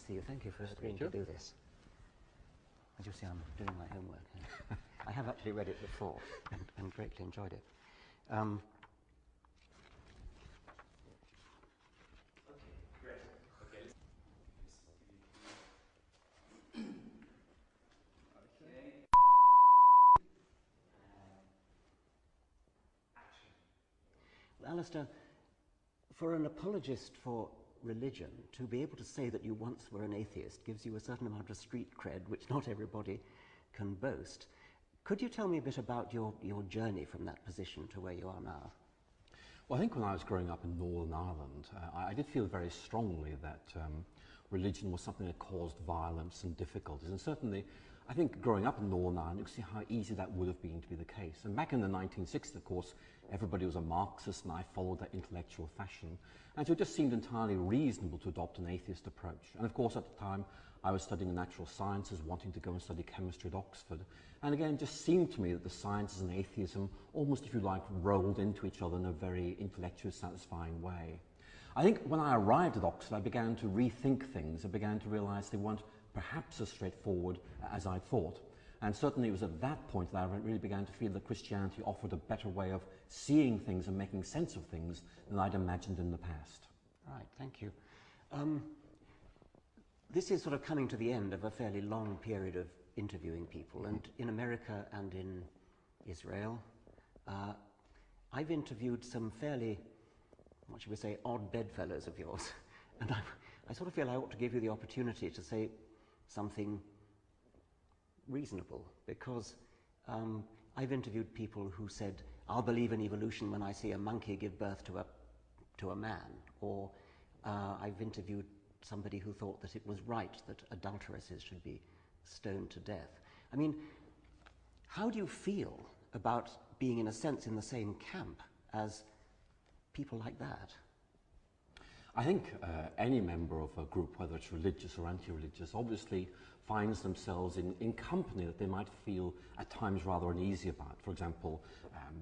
see you. Thank you for agreeing to do this. As you see, I'm doing my homework. I have actually read it before and greatly enjoyed it. Okay, great. Okay. Okay. Action. Well, Alister, for an apologist for religion, to be able to say that you once were an atheist gives you a certain amount of street cred, which not everybody can boast. Could you tell me a bit about your journey from that position to where you are now? Well, I think when I was growing up in Northern Ireland, I did feel very strongly that religion was something that caused violence and difficulties. And certainly, I think growing up in Northern Ireland, you can see how easy that would have been to be the case. And back in the 1960s, of course, everybody was a Marxist, and I followed that intellectual fashion. And so it just seemed entirely reasonable to adopt an atheist approach. And of course, at the time, I was studying natural sciences, wanting to go and study chemistry at Oxford. And again, it just seemed to me that the sciences and atheism, almost, if you like, rolled into each other in a very intellectually satisfying way. I think when I arrived at Oxford, I began to rethink things. I began to realize they weren't perhaps as straightforward as I thought. And certainly it was at that point that I really began to feel that Christianity offered a better way of seeing things and making sense of things than I'd imagined in the past. Right, thank you. This is sort of coming to the end of a fairly long period of interviewing people, and in America and in Israel, I've interviewed some fairly, what should we say, odd bedfellows of yours, and I sort of feel I ought to give you the opportunity to say something reasonable, because I've interviewed people who said, I'll believe in evolution when I see a monkey give birth to a man, or I've interviewed somebody who thought that it was right that adulteresses should be stoned to death. I mean, how do you feel about being, in a sense, in the same camp as people like that? I think any member of a group, whether it's religious or anti-religious, obviously finds themselves in company that they might feel at times rather uneasy about. For example,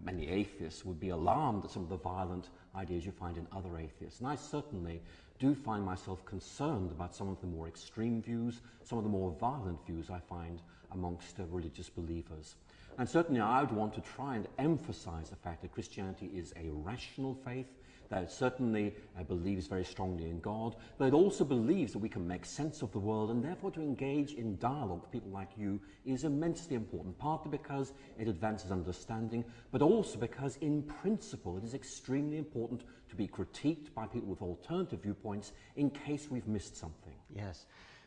many atheists would be alarmed at some of the violent ideas you find in other atheists. And I certainly do find myself concerned about some of the more extreme views, some of the more violent views I find amongst religious believers. And certainly I would want to try and emphasize the fact that Christianity is a rational faith, that it certainly believes very strongly in God, but it also believes that we can make sense of the world, and therefore to engage in dialogue with people like you is immensely important, partly because it advances understanding, but also because in principle it is extremely important to be critiqued by people with alternative viewpoints in case we've missed something. Yes.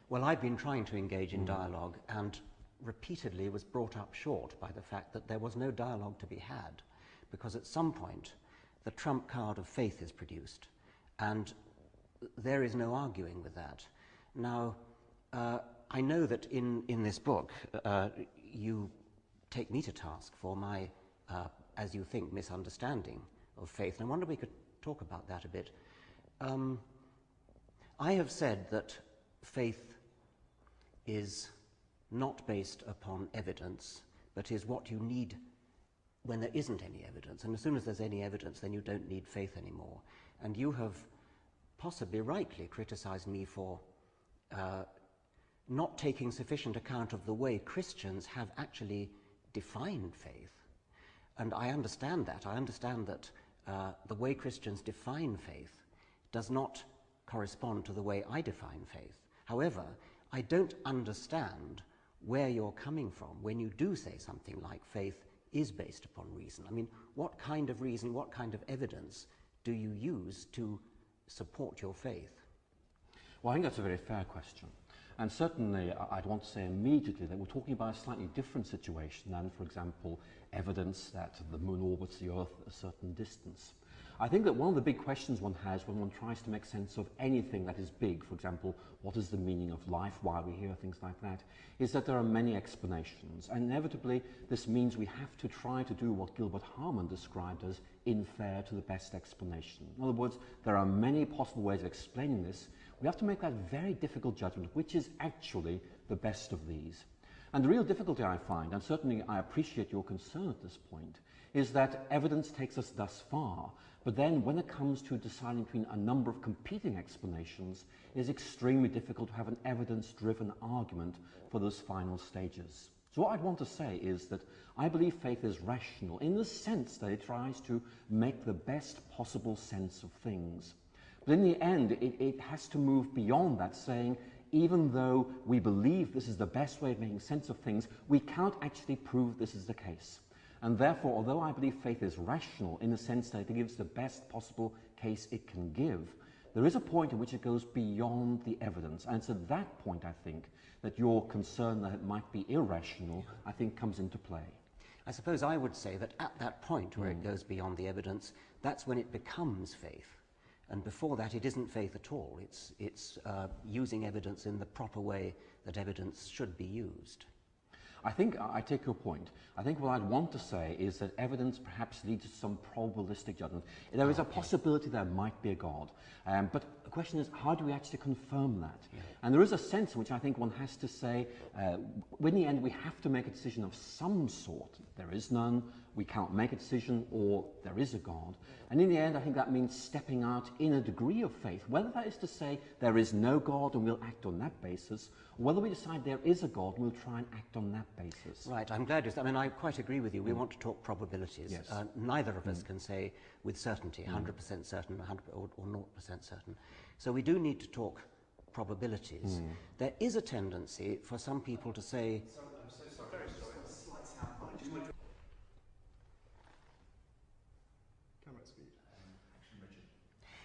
Well, I've been trying to engage in dialogue, and repeatedly was brought up short by the fact that there was no dialogue to be had, because at some point the trump card of faith is produced, and there is no arguing with that. Now, I know that in this book you take me to task for my, as you think, misunderstanding of faith, and I wonder if we could talk about that a bit. I have said that faith is not based upon evidence, but is what you need when there isn't any evidence. And as soon as there's any evidence, then you don't need faith anymore. And you have possibly rightly criticized me for not taking sufficient account of the way Christians have actually defined faith. And I understand that. I understand that the way Christians define faith does not correspond to the way I define faith. However, I don't understand where you're coming from when you do say something like faith is based upon reason. I mean, what kind of reason, what kind of evidence do you use to support your faith? Well, I think that's a very fair question. And certainly, I'd want to say immediately that we're talking about a slightly different situation than, for example, evidence that the moon orbits the Earth at a certain distance. I think that one of the big questions one has when one tries to make sense of anything that is big, for example, what is the meaning of life, why we hear things like that, is that there are many explanations. And inevitably, this means we have to try to do what Gilbert Harman described as infer to the best explanation. In other words, there are many possible ways of explaining this. We have to make that very difficult judgment, which is actually the best of these. And the real difficulty I find, and certainly I appreciate your concern at this point, is that evidence takes us thus far, but then when it comes to deciding between a number of competing explanations, it is extremely difficult to have an evidence-driven argument for those final stages. So what I'd want to say is that I believe faith is rational in the sense that it tries to make the best possible sense of things. But in the end, it has to move beyond that, saying, even though we believe this is the best way of making sense of things, we can't actually prove this is the case. And therefore, although I believe faith is rational in the sense that it gives the best possible case it can give, there is a point at which it goes beyond the evidence. And it's at that point, I think, that your concern that it might be irrational, I think, comes into play. I suppose I would say that at that point where it goes beyond the evidence, that's when it becomes faith. And before that, it isn't faith at all. It's using evidence in the proper way that evidence should be used. I think I take your point. I think what I'd want to say is that evidence perhaps leads to some probabilistic judgment. There is a possibility there might be a God. But the question is, how do we actually confirm that? Yeah. And there is a sense in which I think one has to say, in the end, we have to make a decision of some sort. There is none, we can't make a decision, or there is a God. And in the end, I think that means stepping out in a degree of faith, whether that is to say there is no God and we'll act on that basis, or whether we decide there is a God and we'll try and act on that basis. Right, I'm glad I mean, I quite agree with you. We want to talk probabilities. Yes. Neither of us can say with certainty, 100% certain, 100 or 0% certain. So we do need to talk probabilities. There is a tendency for some people to say... Sorry, I'm so sorry. Very sorry. Slight sound bite. Just want to... Camera speed. Richard.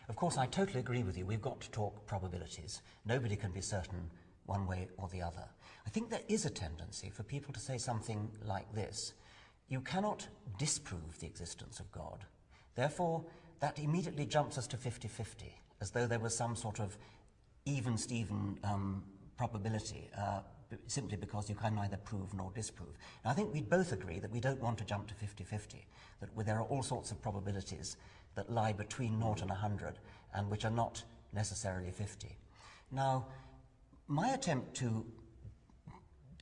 Of course, I totally agree with you. We've got to talk probabilities. Nobody can be certain one way or the other. I think there is a tendency for people to say something like this. You cannot disprove the existence of God. Therefore, that immediately jumps us to 50-50, as though there was some sort of even-Steven probability, simply because you can neither prove nor disprove. And I think we'd both agree that we don't want to jump to 50-50, that there are all sorts of probabilities that lie between 0 and 100, and which are not necessarily 50. Now, my attempt to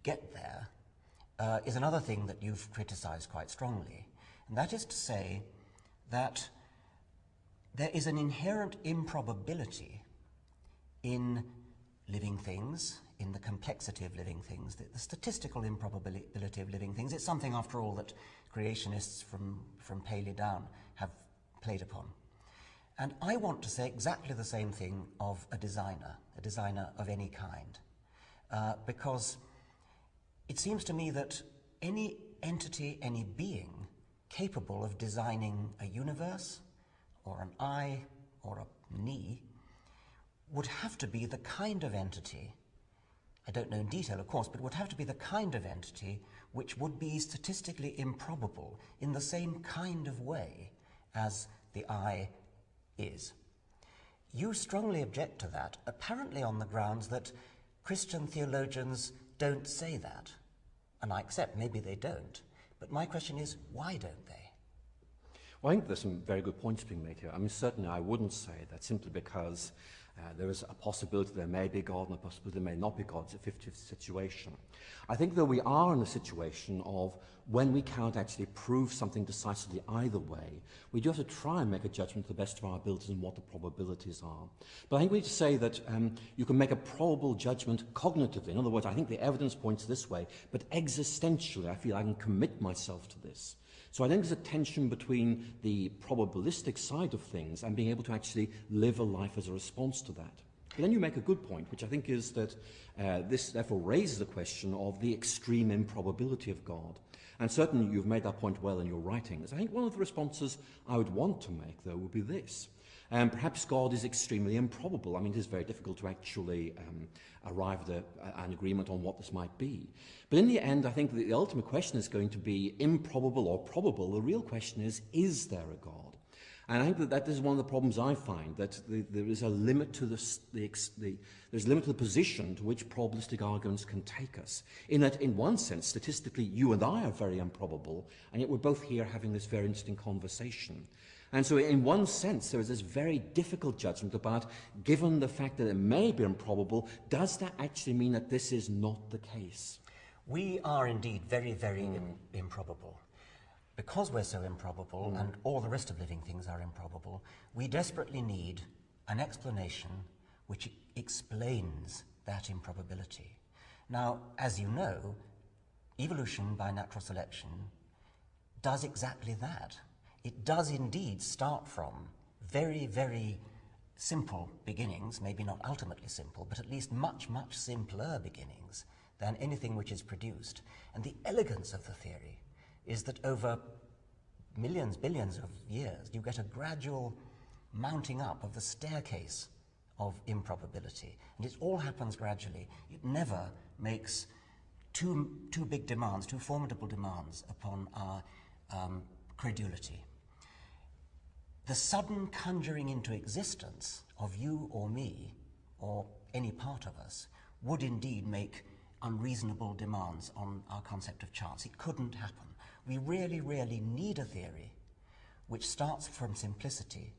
get there is another thing that you've criticised quite strongly, and that is to say that there is an inherent improbability in living things, in the complexity of living things, the statistical improbability of living things. It's something, after all, that creationists from Paley down have played upon. And I want to say exactly the same thing of a designer of any kind, because it seems to me that any entity, any being capable of designing a universe, or an eye, or a knee, would have to be the kind of entity, I don't know in detail of course, but would have to be the kind of entity which would be statistically improbable in the same kind of way as the eye is. You strongly object to that, apparently on the grounds that Christian theologians don't say that. And I accept maybe they don't, but my question is, why don't they? Well, I think there's some very good points being made here. I mean, certainly I wouldn't say that simply because there is a possibility there may be God and a possibility there may not be God. It's a 50-50 situation. I think that we are in a situation of when we can't actually prove something decisively either way, we do have to try and make a judgment to the best of our abilities and what the probabilities are. But I think we need to say that you can make a probable judgment cognitively. In other words, I think the evidence points this way, but existentially I feel I can commit myself to this. So I think there's a tension between the probabilistic side of things and being able to actually live a life as a response to that. But then you make a good point, which I think is that this therefore raises the question of the extreme improbability of God. And certainly you've made that point well in your writings. I think one of the responses I would want to make, though, would be this. Perhaps God is extremely improbable. I mean, it is very difficult to actually arrive at an agreement on what this might be. But in the end, I think the ultimate question is going to be improbable or probable. The real question is there a God? And I think that is one of the problems I find, that there is a limit to there's a limit to the position to which probabilistic arguments can take us. In that, in one sense, statistically, you and I are very improbable, and yet we're both here having this very interesting conversation. And so in one sense, there is this very difficult judgment about, given the fact that it may be improbable, does that actually mean that this is not the case? We are indeed very, very improbable. because we're so improbable and all the rest of living things are improbable, we desperately need an explanation which explains that improbability. Now, as you know, evolution by natural selection does exactly that. It does indeed start from very, very simple beginnings, maybe not ultimately simple, but at least much, much simpler beginnings than anything which is produced. And the elegance of the theory is that over millions, billions of years, you get a gradual mounting up of the staircase of improbability. And it all happens gradually. It never makes too big demands, too formidable demands upon our credulity. The sudden conjuring into existence of you or me, or any part of us, would indeed make unreasonable demands on our concept of chance. It couldn't happen. We really, really need a theory which starts from simplicity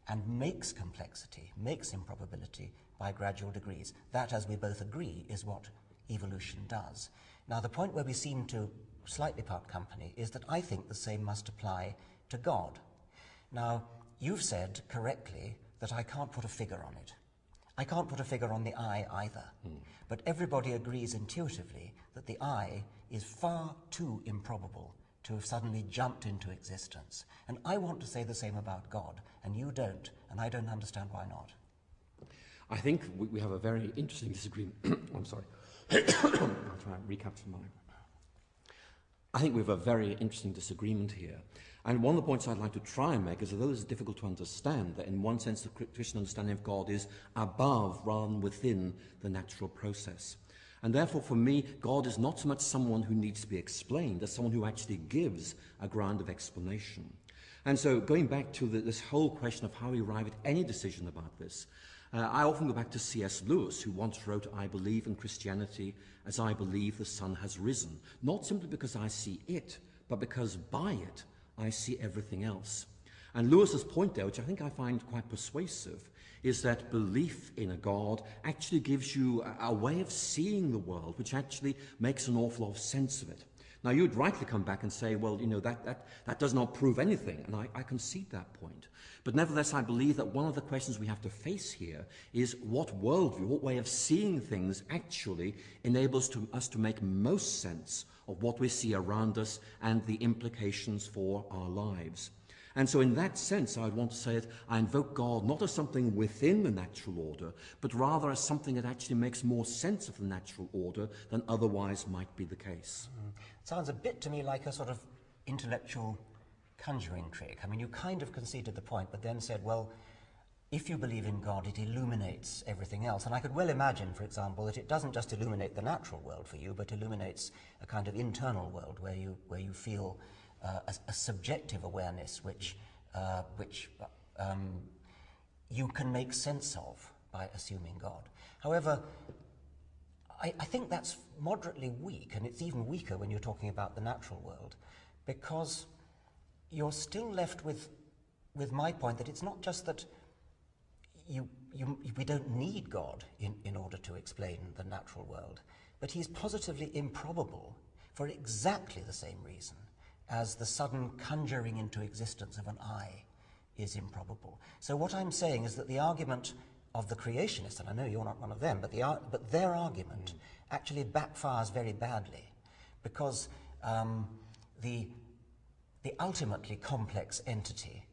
and makes complexity, makes improbability by gradual degrees. That, as we both agree, is what evolution does. Now, the point where we seem to slightly part company is that I think the same must apply to God. Now, you've said correctly that I can't put a figure on it. I can't put a figure on the eye either. But everybody agrees intuitively that the eye is far too improbable to have suddenly jumped into existence. And I want to say the same about God, and you don't, and I don't understand why not. I think we have a very interesting disagreement. I'm sorry. I'll try and recapture mine. I think we have a very interesting disagreement here. And one of the points I'd like to try and make is, although it's difficult to understand, that in one sense the Christian understanding of God is above rather than within the natural process. And therefore, for me, God is not so much someone who needs to be explained as someone who actually gives a ground of explanation. And so going back to this whole question of how we arrive at any decision about this, I often go back to C.S. Lewis, who once wrote, "I believe in Christianity as I believe the sun has risen, not simply because I see it, but because by it I see everything else." And Lewis's point there, which I think I find quite persuasive, is that belief in a God actually gives you a way of seeing the world, which actually makes an awful lot of sense of it. Now, you'd rightly come back and say, well, you know, that does not prove anything, and I concede that point. But nevertheless, I believe that one of the questions we have to face here is what worldview, what way of seeing things actually enables us to make most sense of what we see around us and the implications for our lives. And so in that sense, I would want to say that I invoke God not as something within the natural order, but rather as something that actually makes more sense of the natural order than otherwise might be the case. Sounds a bit to me like a sort of intellectual conjuring trick. I mean, you kind of conceded the point, but then said, well, if you believe in God, it illuminates everything else. And I could well imagine, for example, that it doesn't just illuminate the natural world for you, but illuminates a kind of internal world where you feel a subjective awareness which you can make sense of by assuming God. However, I think that's moderately weak, and it's even weaker when you're talking about the natural world, because you're still left with my point that it's not just that we don't need God in order to explain the natural world, but he's positively improbable for exactly the same reason as the sudden conjuring into existence of an eye is improbable. So what I'm saying is that the argument of the creationists, and I know you're not one of them, but their argument actually backfires very badly, because the ultimately complex entity,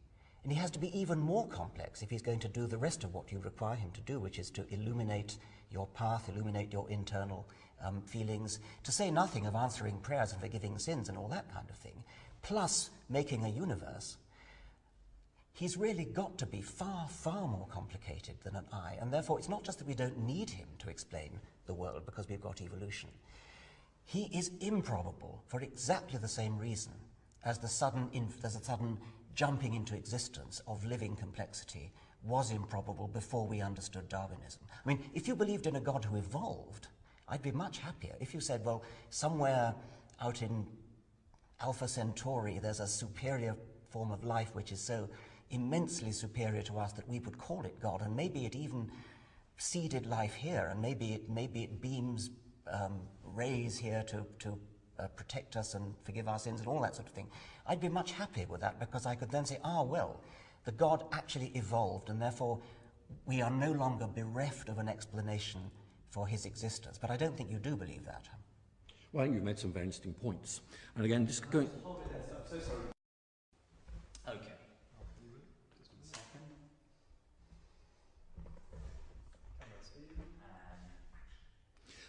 and he has to be even more complex if he's going to do the rest of what you require him to do, which is to illuminate your path, illuminate your internal feelings, to say nothing of answering prayers and forgiving sins and all that kind of thing, plus making a universe. He's really got to be far, far more complicated than an eye, and therefore it's not just that we don't need him to explain the world because we've got evolution. He is improbable for exactly the same reason as the sudden jumping into existence of living complexity was improbable before we understood Darwinism. I mean, if you believed in a God who evolved, I'd be much happier. If you said, well, somewhere out in Alpha Centauri there's a superior form of life which is so immensely superior to us that we would call it God, and maybe it even seeded life here, and maybe it beams rays here to protect us and forgive our sins and all that sort of thing, I'd be much happier with that, because I could then say, well, the God actually evolved, and therefore we are no longer bereft of an explanation for his existence. But I don't think you do believe that. Well, I think you've made some very interesting points. And again, just going... Hold it there, I'm so sorry. Okay. Just a second. Camera speed.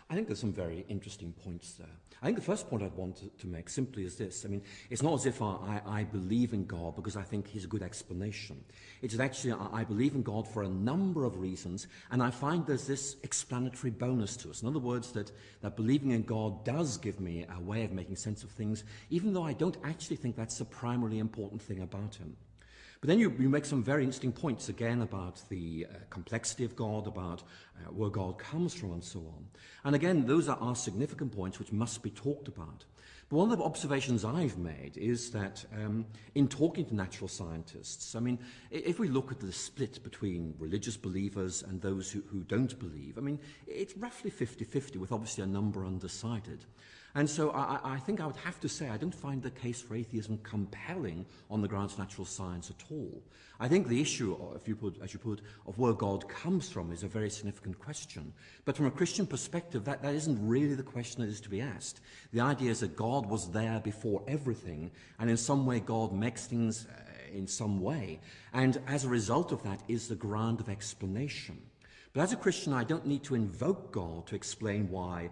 I think there's some very interesting points there. I think the first point I'd want to make simply is this. I mean, it's not as if I believe in God because I think he's a good explanation. It's that actually I believe in God for a number of reasons, and I find there's this explanatory bonus to us. In other words, that believing in God does give me a way of making sense of things, even though I don't actually think that's the primarily important thing about him. But then you make some very interesting points again about the complexity of God, about where God comes from and so on. And again, those are significant points which must be talked about. But one of the observations I've made is that in talking to natural scientists, I mean, if we look at the split between religious believers and those who don't believe, I mean, it's roughly 50-50, with obviously a number undecided. And so I think I would have to say I don't find the case for atheism compelling on the grounds of natural science at all. I think the issue, if you put, as you put, of where God comes from is a very significant question. But from a Christian perspective, that isn't really the question that is to be asked. The idea is that God was there before everything, and in some way God makes things in some way. And as a result of that is the ground of explanation. But as a Christian, I don't need to invoke God to explain why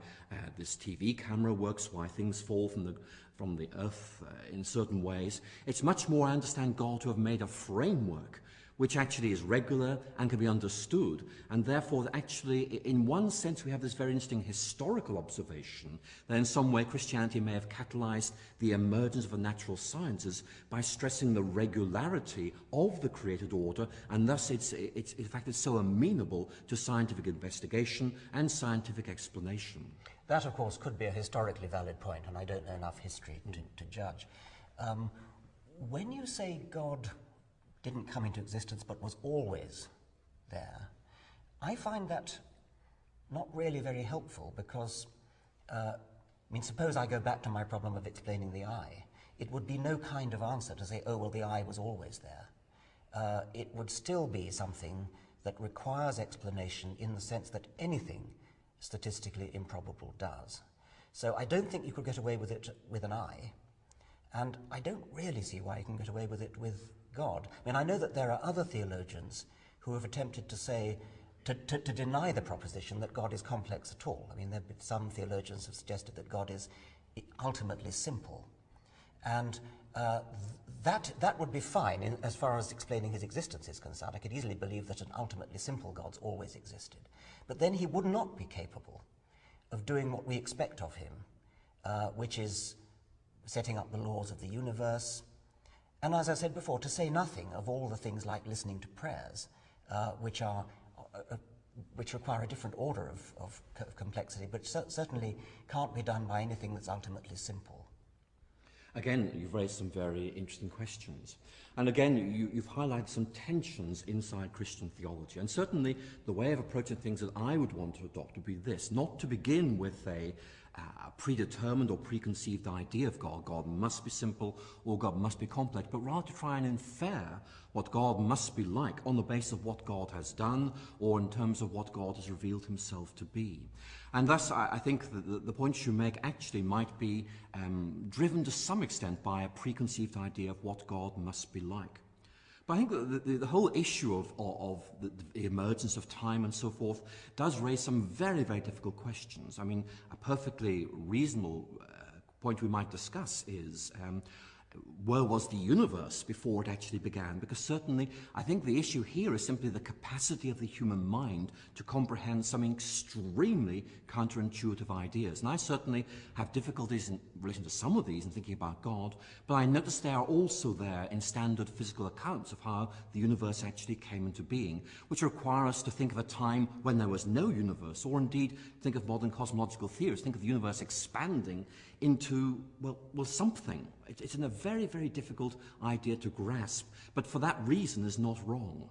this TV camera works, why things fall from the earth in certain ways. It's much more I understand God to have made a framework which actually is regular and can be understood. And therefore, actually, in one sense, we have this very interesting historical observation that in some way Christianity may have catalyzed the emergence of the natural sciences by stressing the regularity of the created order, and thus in fact it's so amenable to scientific investigation and scientific explanation. That, of course, could be a historically valid point, and I don't know enough history to judge. When you say God didn't come into existence but was always there, I find that not really very helpful, because, I mean, suppose I go back to my problem of explaining the eye. It would be no kind of answer to say, oh, well, the eye was always there. It would still be something that requires explanation in the sense that anything statistically improbable does. So I don't think you could get away with it with an eye, and I don't really see why you can get away with it with God. I mean, I know that there are other theologians who have attempted to say, to deny the proposition that God is complex at all. I mean, there have been some theologians have suggested that God is ultimately simple. And that would be fine as far as explaining his existence is concerned. I could easily believe that an ultimately simple God's always existed. But then he would not be capable of doing what we expect of him, which is setting up the laws of the universe. And as I said before, to say nothing of all the things like listening to prayers, which require a different order of complexity, but certainly can't be done by anything that's ultimately simple. Again, you've raised some very interesting questions. And again, you've highlighted some tensions inside Christian theology. And certainly the way of approaching things that I would want to adopt would be this: not to begin with a predetermined or preconceived idea of God. God must be simple or God must be complex, but rather to try and infer what God must be like on the basis of what God has done or in terms of what God has revealed himself to be. And thus I think that the points you make actually might be driven to some extent by a preconceived idea of what God must be like. But I think that the whole issue of the emergence of time and so forth does raise some very, very difficult questions. I mean, a perfectly reasonable point we might discuss is where was the universe before it actually began? Because certainly I think the issue here is simply the capacity of the human mind to comprehend some extremely counterintuitive ideas. And I certainly have difficulties in relation to some of these in thinking about God, but I notice they are also there in standard physical accounts of how the universe actually came into being, which require us to think of a time when there was no universe, or indeed think of modern cosmological theories, think of the universe expanding into, well, something. It's a very, very difficult idea to grasp, but for that reason is not wrong.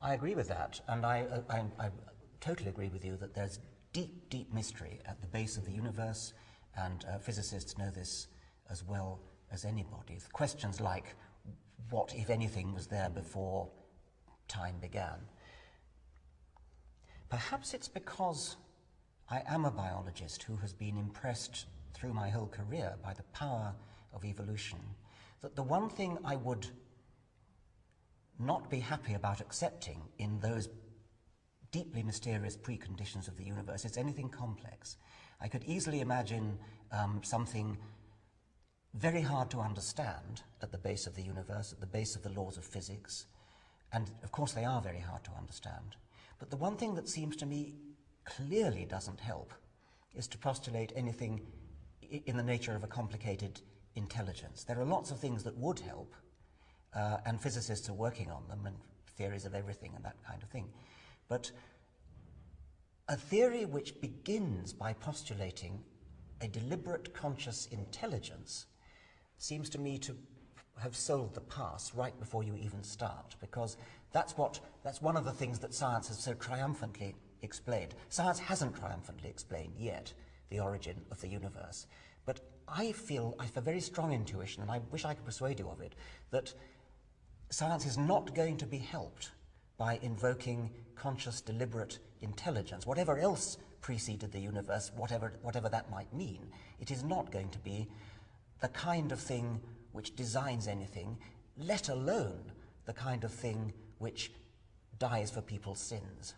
I agree with that, and I totally agree with you that there's deep, deep mystery at the base of the universe, and physicists know this as well as anybody. Questions like, what, if anything, was there before time began? Perhaps it's because I am a biologist who has been impressed through my whole career by the power of evolution, that the one thing I would not be happy about accepting in those deeply mysterious preconditions of the universe is anything complex. I could easily imagine something very hard to understand at the base of the universe, at the base of the laws of physics, and of course they are very hard to understand. But the one thing that seems to me clearly doesn't help is to postulate anything in the nature of a complicated intelligence. There are lots of things that would help, and physicists are working on them, and theories of everything and that kind of thing. But a theory which begins by postulating a deliberate conscious intelligence seems to me to have sold the pass right before you even start, because that's one of the things that science has so triumphantly explained. Science hasn't triumphantly explained yet the origin of the universe, but I have a very strong intuition, and I wish I could persuade you of it, that science is not going to be helped by invoking conscious, deliberate intelligence. Whatever else preceded the universe, whatever that might mean, it is not going to be the kind of thing which designs anything, let alone the kind of thing which dies for people's sins.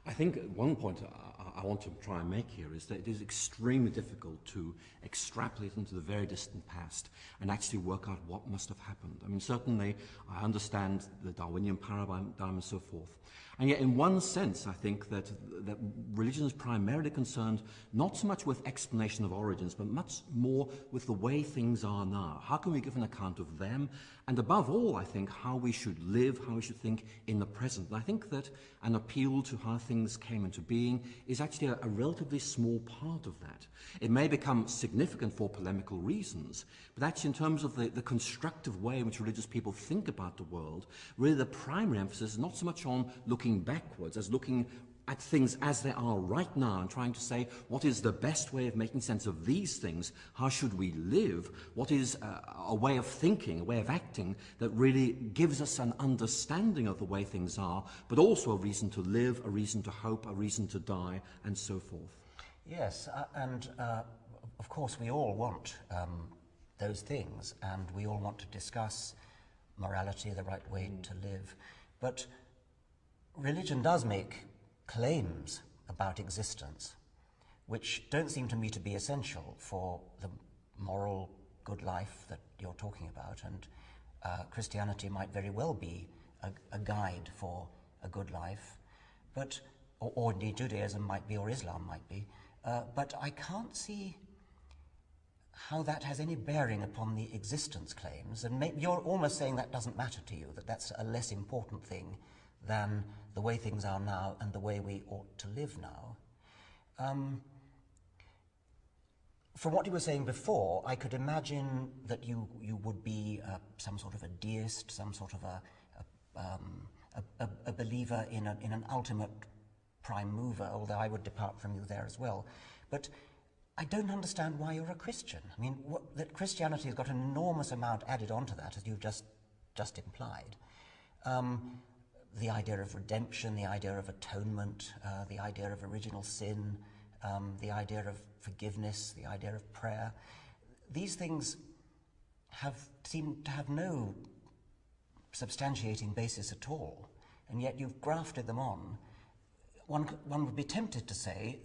I think one point I want to try and make here is that it is extremely difficult to extrapolate into the very distant past and actually work out what must have happened. I mean, certainly I understand the Darwinian paradigm and so forth. And yet, in one sense, I think that religion is primarily concerned not so much with explanation of origins, but much more with the way things are now. How can we give an account of them? And above all, I think, how we should live, how we should think in the present. And I think that an appeal to how things came into being is actually a relatively small part of that. It may become significant for polemical reasons, but actually in terms of the constructive way in which religious people think about the world, really the primary emphasis is not so much on looking backwards as looking at things as they are right now and trying to say what is the best way of making sense of these things, how should we live, what is a way of thinking, a way of acting that really gives us an understanding of the way things are, but also a reason to live, a reason to hope, a reason to die, and so forth. Yes, and of course we all want those things, and we all want to discuss morality, the right way to live, but religion does make claims about existence which don't seem to me to be essential for the moral good life that you're talking about, and Christianity might very well be a guide for a good life, but or indeed Judaism might be, or Islam might be, but I can't see how that has any bearing upon the existence claims, and you're almost saying that doesn't matter to you, that that's a less important thing than the way things are now and the way we ought to live now. From what you were saying before, I could imagine that you would be some sort of a deist, some sort of a believer in an ultimate prime mover, although I would depart from you there as well. But I don't understand why you're a Christian. I mean, that Christianity has got an enormous amount added onto that, as you've just implied. The idea of redemption, the idea of atonement, the idea of original sin, the idea of forgiveness, the idea of prayer. These things seem to have no substantiating basis at all, and yet you've grafted them on. One would be tempted to say,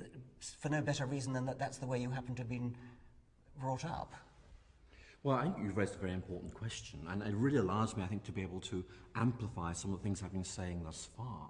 for no better reason than that that's the way you happen to have been brought up. Well, I think you've raised a very important question, and it really allows me, I think, to be able to amplify some of the things I've been saying thus far.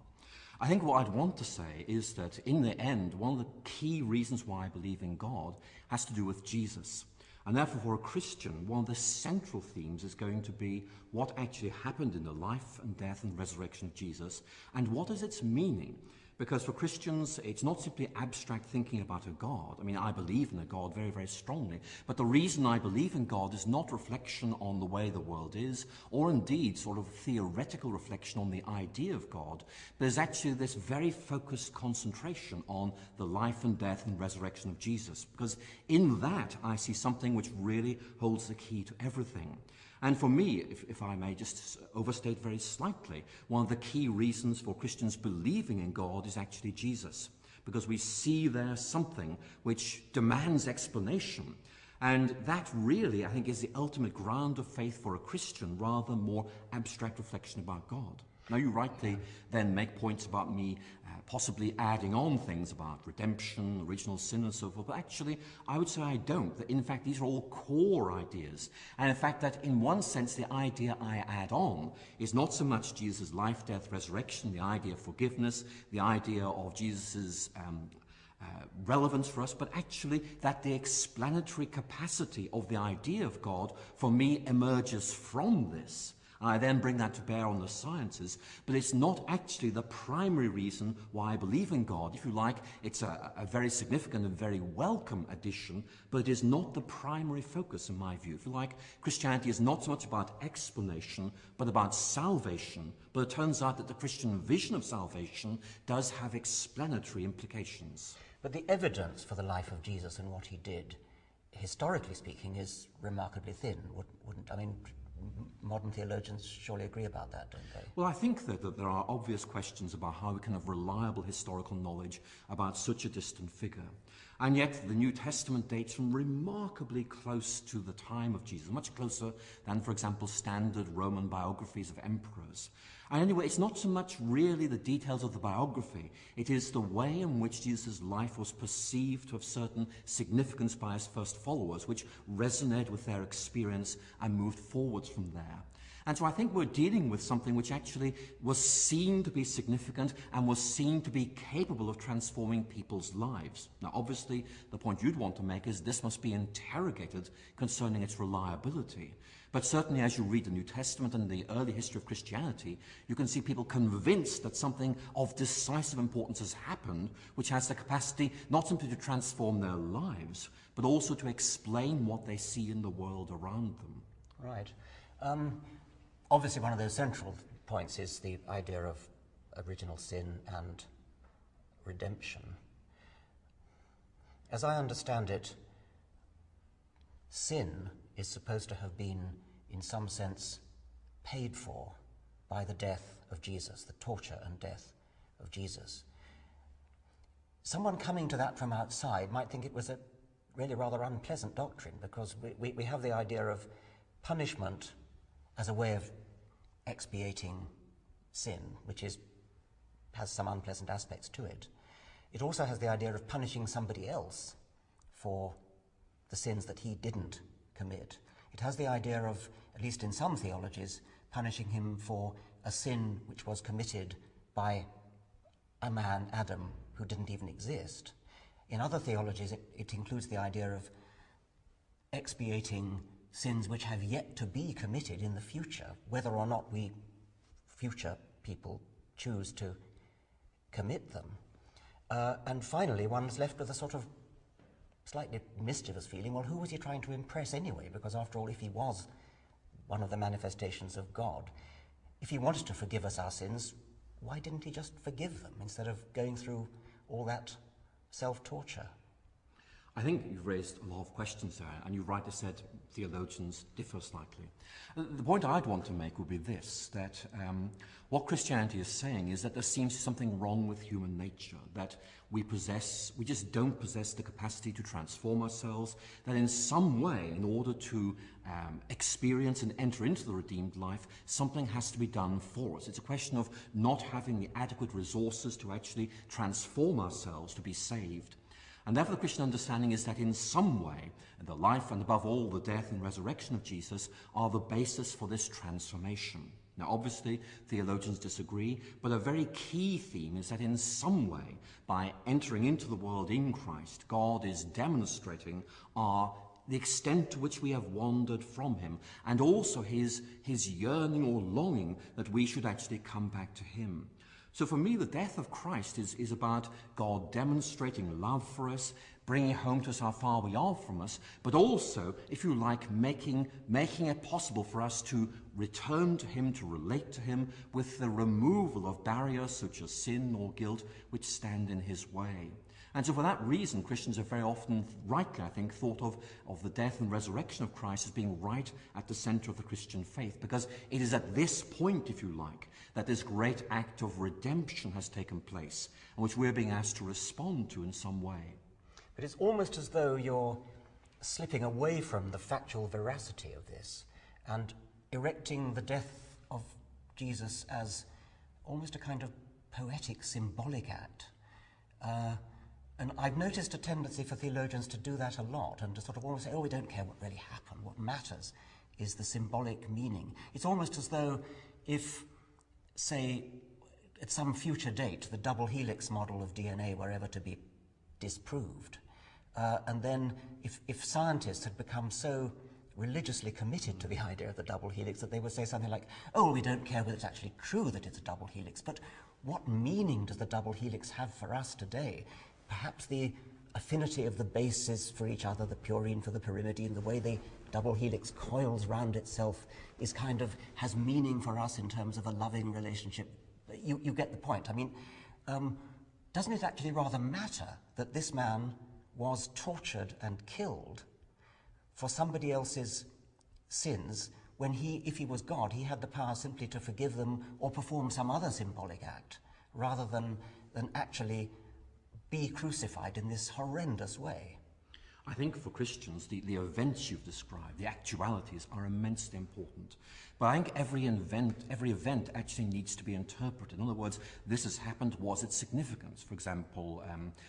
I think what I'd want to say is that, in the end, one of the key reasons why I believe in God has to do with Jesus. And therefore, for a Christian, one of the central themes is going to be what actually happened in the life and death and resurrection of Jesus, and what is its meaning. Because for Christians, it's not simply abstract thinking about a God. I mean, I believe in a God very, very strongly. But the reason I believe in God is not reflection on the way the world is, or indeed sort of theoretical reflection on the idea of God. There's actually this very focused concentration on the life and death and resurrection of Jesus. Because in that, I see something which really holds the key to everything. And for me, if I may just overstate very slightly, one of the key reasons for Christians believing in God is actually Jesus, because we see there something which demands explanation. And that really, I think, is the ultimate ground of faith for a Christian, rather than more abstract reflection about God. Now, you rightly then make points about me possibly adding on things about redemption, original sin, and so forth, but actually, I would say I don't. That in fact, these are all core ideas. And in fact, that in one sense, the idea I add on is not so much Jesus' life, death, resurrection, the idea of forgiveness, the idea of Jesus' relevance for us, but actually that the explanatory capacity of the idea of God, for me, emerges from this. I then bring that to bear on the sciences, but it's not actually the primary reason why I believe in God. If you like, it's a very significant and very welcome addition, but it is not the primary focus in my view. If you like, Christianity is not so much about explanation, but about salvation. But it turns out that the Christian vision of salvation does have explanatory implications. But the evidence for the life of Jesus and what he did, historically speaking, is remarkably thin, wouldn't I mean, modern theologians surely agree about that, don't they? Well, I think that there are obvious questions about how we can have reliable historical knowledge about such a distant figure. And yet the New Testament dates from remarkably close to the time of Jesus, much closer than, for example, standard Roman biographies of emperors. And anyway, it's not so much really the details of the biography, it is the way in which Jesus' life was perceived to have certain significance by his first followers, which resonated with their experience and moved forwards from there. And so I think we're dealing with something which actually was seen to be significant and was seen to be capable of transforming people's lives. Now, obviously, the point you'd want to make is this must be interrogated concerning its reliability. But certainly as you read the New Testament and the early history of Christianity, you can see people convinced that something of decisive importance has happened, which has the capacity not simply to transform their lives, but also to explain what they see in the world around them. Right. Obviously, one of those central points is the idea of original sin and redemption. As I understand it, sin is supposed to have been, in some sense, paid for by the death of Jesus, the torture and death of Jesus. Someone coming to that from outside might think it was a really rather unpleasant doctrine, because we have the idea of punishment as a way of expiating sin, which has some unpleasant aspects to it. It also has the idea of punishing somebody else for the sins that he didn't commit. It has the idea of, at least in some theologies, punishing him for a sin which was committed by a man, Adam, who didn't even exist. In other theologies, it includes the idea of expiating sins which have yet to be committed in the future, whether or not we future people choose to commit them. And finally, one's left with a sort of slightly mischievous feeling, well, who was he trying to impress anyway? Because after all, if he was one of the manifestations of God, if he wanted to forgive us our sins, why didn't he just forgive them instead of going through all that self-torture? I think you've raised a lot of questions there, and you've rightly said theologians differ slightly. The point I'd want to make would be this, that what Christianity is saying is that there seems to be something wrong with human nature, that we just don't possess the capacity to transform ourselves, that in some way, in order to experience and enter into the redeemed life, something has to be done for us. It's a question of not having the adequate resources to actually transform ourselves to be saved. And therefore the Christian understanding is that in some way, the life and above all the death and resurrection of Jesus are the basis for this transformation. Now obviously theologians disagree, but a very key theme is that in some way, by entering into the world in Christ, God is demonstrating the extent to which we have wandered from him, and also his yearning or longing that we should actually come back to him. So for me, the death of Christ is about God demonstrating love for us, bringing home to us how far we are from us, but also, if you like, making it possible for us to return to him, to relate to him, with the removal of barriers such as sin or guilt which stand in his way. And so for that reason, Christians have very often, rightly I think, thought of the death and resurrection of Christ as being right at the center of the Christian faith, because it is at this point, if you like, that this great act of redemption has taken place, and which we're being asked to respond to in some way. But it's almost as though you're slipping away from the factual veracity of this and erecting the death of Jesus as almost a kind of poetic, symbolic act. And I've noticed a tendency for theologians to do that a lot and to sort of almost say, oh, we don't care what really happened. What matters is the symbolic meaning. It's almost as though if, say, at some future date, the double helix model of DNA were ever to be disproved, and then if scientists had become so religiously committed to the idea of the double helix that they would say something like, oh, we don't care whether it's actually true that it's a double helix, but what meaning does the double helix have for us today? Perhaps the affinity of the bases for each other, the purine for the pyrimidine, the way the double helix coils round itself is kind of has meaning for us in terms of a loving relationship. You get the point. I mean, doesn't it actually rather matter that this man was tortured and killed for somebody else's sins when if he was God, he had the power simply to forgive them or perform some other symbolic act rather than actually be crucified in this horrendous way? I think for Christians, the events you've described, the actualities, are immensely important. But I think every event actually needs to be interpreted. In other words, this has happened, was its significance? For example,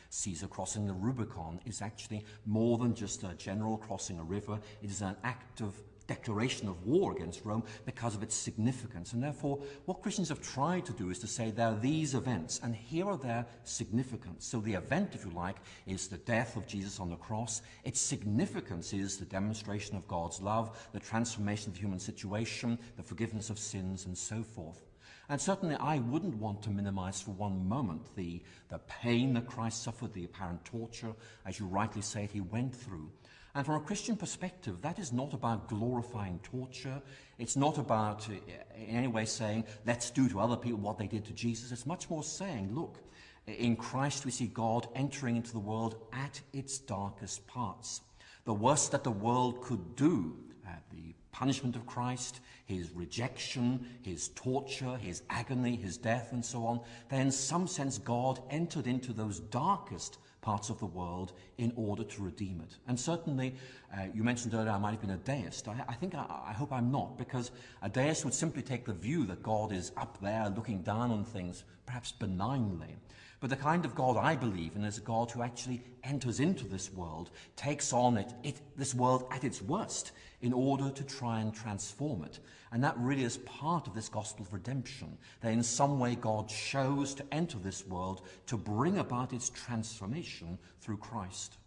Caesar crossing the Rubicon is actually more than just a general crossing a river. It is an act of declaration of war against Rome because of its significance. And therefore, what Christians have tried to do is to say there are these events, and here are their significance. So the event, if you like, is the death of Jesus on the cross. Its significance is the demonstration of God's love, the transformation of the human situation, the forgiveness of sins, and so forth. And certainly I wouldn't want to minimize for one moment the pain that Christ suffered, the apparent torture, as you rightly say, he went through. And from a Christian perspective, that is not about glorifying torture. It's not about in any way saying, let's do to other people what they did to Jesus. It's much more saying, look, in Christ we see God entering into the world at its darkest parts. The worst that the world could do, the punishment of Christ, his rejection, his torture, his agony, his death, and so on, then in some sense God entered into those darkest parts of the world in order to redeem it. And certainly, you mentioned earlier I might have been a deist. I hope I'm not, because a deist would simply take the view that God is up there looking down on things, perhaps benignly. But the kind of God I believe in is a God who actually enters into this world, takes on this world at its worst, in order to try and transform it. And that really is part of this gospel of redemption, that in some way God chose to enter this world to bring about its transformation through Christ.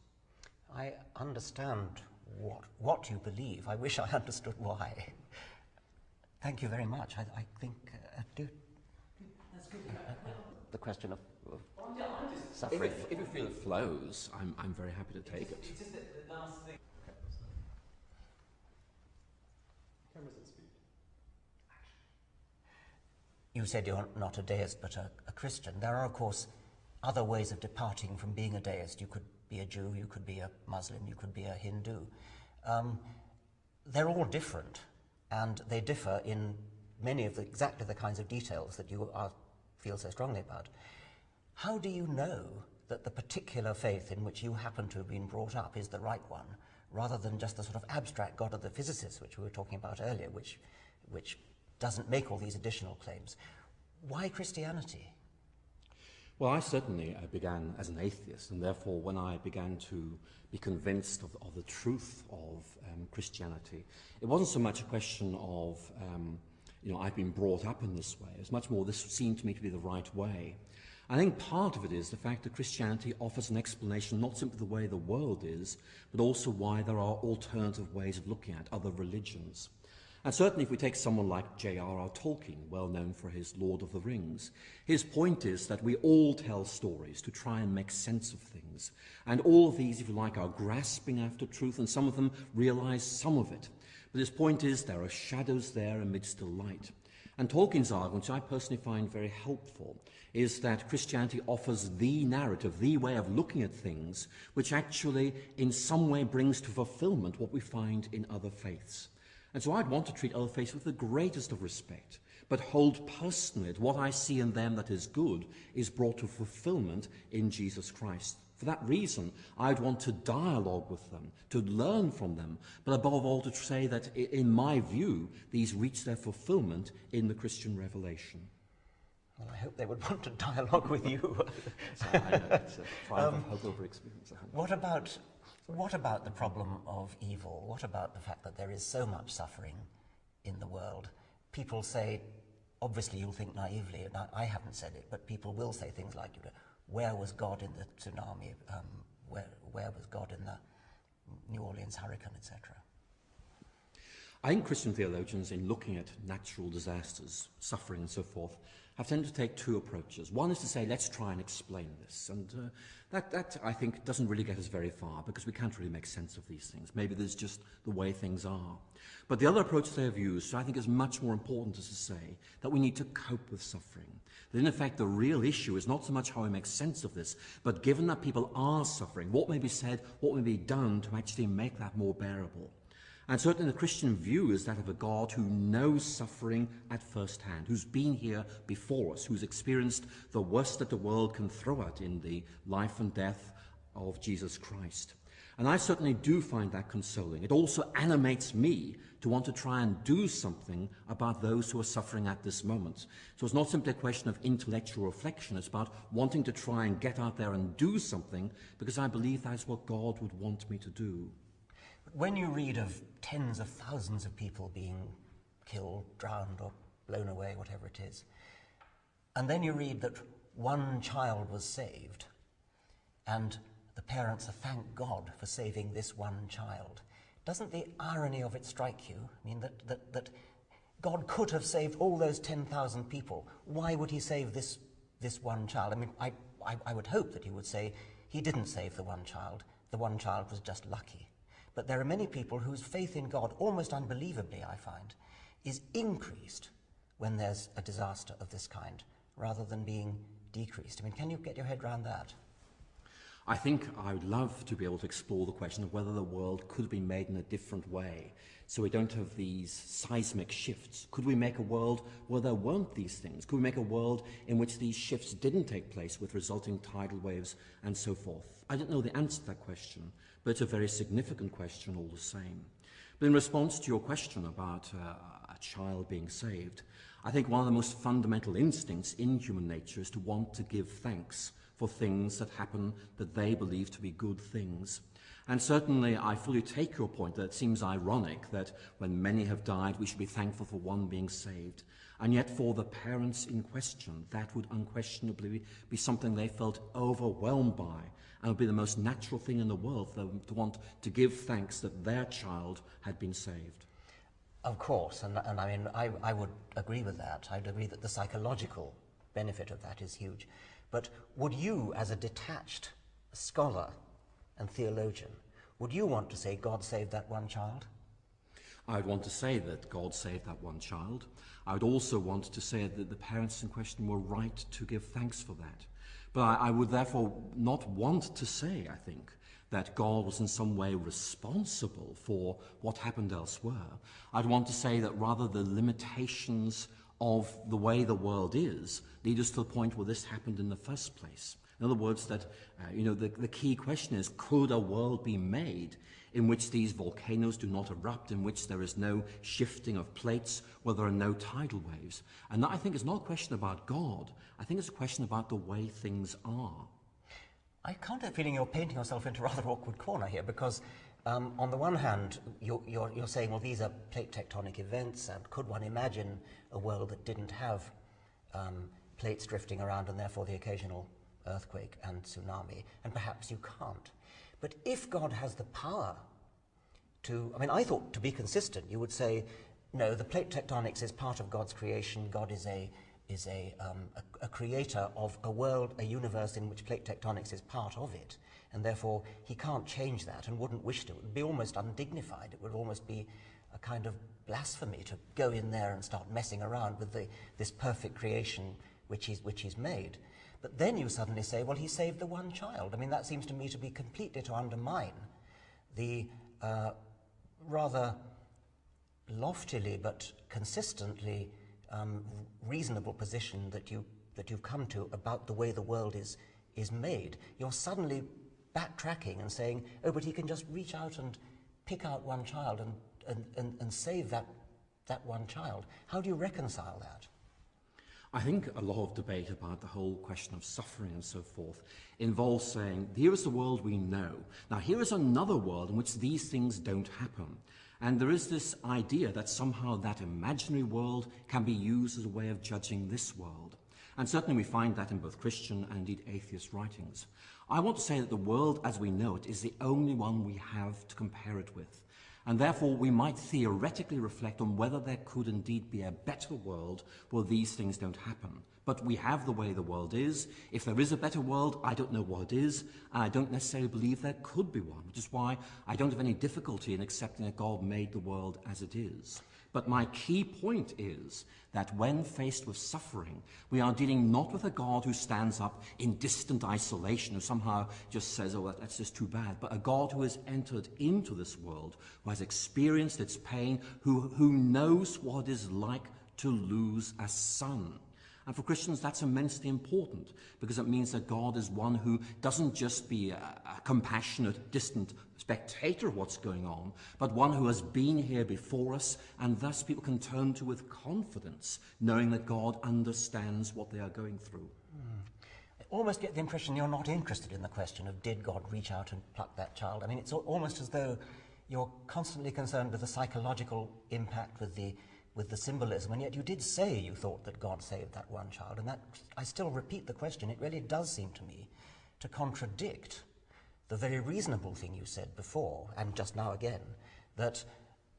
I understand what you believe. I wish I understood why. Thank you very much. I think I do. That's good. The question of Yeah, I'm just... suffering. If you feel it flows, I'm very happy to take it. It's just that the last thing... Cameras at speed. You said you're not a deist but a Christian. There are, of course, other ways of departing from being a deist. You could be a Jew, you could be a Muslim, you could be a Hindu. They're all different, and they differ in many of exactly the kinds of details that you feel so strongly about. How do you know that the particular faith in which you happen to have been brought up is the right one, rather than just the sort of abstract God of the physicists, which we were talking about earlier, which doesn't make all these additional claims? Why Christianity? Well, I certainly began as an atheist, and therefore when I began to be convinced of the truth of Christianity, it wasn't so much a question of, I've been brought up in this way. It was much more, this seemed to me to be the right way. I think part of it is the fact that Christianity offers an explanation not simply the way the world is, but also why there are alternative ways of looking at other religions. And certainly if we take someone like J.R.R. Tolkien, well known for his Lord of the Rings, his point is that we all tell stories to try and make sense of things. And all of these, if you like, are grasping after truth, and some of them realize some of it. But his point is there are shadows there amidst the light. And Tolkien's argument, which I personally find very helpful, is that Christianity offers the narrative, the way of looking at things, which actually in some way brings to fulfillment what we find in other faiths. And so I'd want to treat other faiths with the greatest of respect, but hold personally that what I see in them that is good is brought to fulfillment in Jesus Christ. For that reason, I'd want to dialogue with them, to learn from them, but above all to say that, in my view, these reach their fulfillment in the Christian revelation. Well, I hope they would want to dialogue with you. I know, it's a triumph of hope over experience. What about the problem of evil? What about the fact that there is so much suffering in the world? People say, obviously you'll think naively, and I haven't said it, but people will say things like, where was God in the tsunami? Where was God in the New Orleans hurricane, etc.? I think Christian theologians, in looking at natural disasters, suffering and so forth, have tended to take two approaches. One is to say, let's try and explain this. And that, I think, doesn't really get us very far, because we can't really make sense of these things. Maybe there's just the way things are. But the other approach they have used, I think, is much more important, is to say that we need to cope with suffering. That, in effect, the real issue is not so much how we make sense of this, but given that people are suffering, what may be said, what may be done to actually make that more bearable. And certainly the Christian view is that of a God who knows suffering at first hand, who's been here before us, who's experienced the worst that the world can throw at in the life and death of Jesus Christ. And I certainly do find that consoling. It also animates me to want to try and do something about those who are suffering at this moment. So it's not simply a question of intellectual reflection, it's about wanting to try and get out there and do something, because I believe that's what God would want me to do. When you read of tens of thousands of people being killed, drowned, or blown away, whatever it is, and then you read that one child was saved, and the parents are, thank God for saving this one child, doesn't the irony of it strike you? I mean, that God could have saved all those 10,000 people. Why would he save this one child? I mean, I would hope that he would say he didn't save the one child was just lucky. But there are many people whose faith in God, almost unbelievably, I find, is increased when there's a disaster of this kind, rather than being decreased. I mean, can you get your head around that? I think I would love to be able to explore the question of whether the world could be made in a different way, so we don't have these seismic shifts. Could we make a world where there weren't these things? Could we make a world in which these shifts didn't take place with resulting tidal waves and so forth? I don't know the answer to that question, but it's a very significant question all the same. But in response to your question about a child being saved, I think one of the most fundamental instincts in human nature is to want to give thanks for things that happen that they believe to be good things. And certainly I fully take your point that it seems ironic that when many have died, we should be thankful for one being saved. And yet for the parents in question, that would unquestionably be something they felt overwhelmed by, and would be the most natural thing in the world for them to want to give thanks that their child had been saved. Of course, and I mean, I would agree with that. I'd agree that the psychological benefit of that is huge. But would you, as a detached scholar and theologian, would you want to say God saved that one child? I would want to say that God saved that one child. I would also want to say that the parents in question were right to give thanks for that. But I would therefore not want to say, I think, that God was in some way responsible for what happened elsewhere. I'd want to say that rather the limitations of the way the world is lead us to the point where this happened in the first place. In other words, that the key question is, could a world be made in which these volcanoes do not erupt, in which there is no shifting of plates, where there are no tidal waves? And that, I think, is not a question about God. I think it's a question about the way things are. I can't help feeling you're painting yourself into a rather awkward corner here, because on the one hand, you're saying, well, these are plate tectonic events, and could one imagine a world that didn't have plates drifting around and therefore the occasional earthquake and tsunami? And perhaps you can't. But if God has the power to, I mean, I thought, to be consistent, you would say no, the plate tectonics is part of God's creation. God is a creator of a world, a universe in which plate tectonics is part of it, and therefore he can't change that and wouldn't wish to. It would be almost undignified. It would almost be a kind of blasphemy to go in there and start messing around with this perfect creation which he's made. But then you suddenly say, well, he saved the one child. I mean, that seems to me to be completely to undermine the rather loftily but consistently reasonable position that you've come to about the way the world is made. You're suddenly backtracking and saying, oh, but he can just reach out and pick out one child and save that one child. How do you reconcile that? I think a lot of debate about the whole question of suffering and so forth involves saying, here is the world we know. Now, here is another world in which these things don't happen. And there is this idea that somehow that imaginary world can be used as a way of judging this world. And certainly we find that in both Christian and indeed atheist writings. I want to say that the world as we know it is the only one we have to compare it with. And therefore we might theoretically reflect on whether there could indeed be a better world where these things don't happen. But we have the way the world is. If there is a better world, I don't know what it is, and I don't necessarily believe there could be one, which is why I don't have any difficulty in accepting that God made the world as it is. But my key point is that when faced with suffering, we are dealing not with a God who stands up in distant isolation, who somehow just says, oh, that's just too bad, but a God who has entered into this world, who has experienced its pain, who knows what it is like to lose a son. And for Christians, that's immensely important, because it means that God is one who doesn't just be a compassionate, distant spectator of what's going on, but one who has been here before us, and thus people can turn to with confidence, knowing that God understands what they are going through. I almost get the impression you're not interested in the question of did God reach out and pluck that child. I mean, it's almost as though you're constantly concerned with the psychological impact, with the symbolism, and yet you did say you thought that God saved that one child, and that, I still repeat the question, it really does seem to me to contradict the very reasonable thing you said before, and just now again, that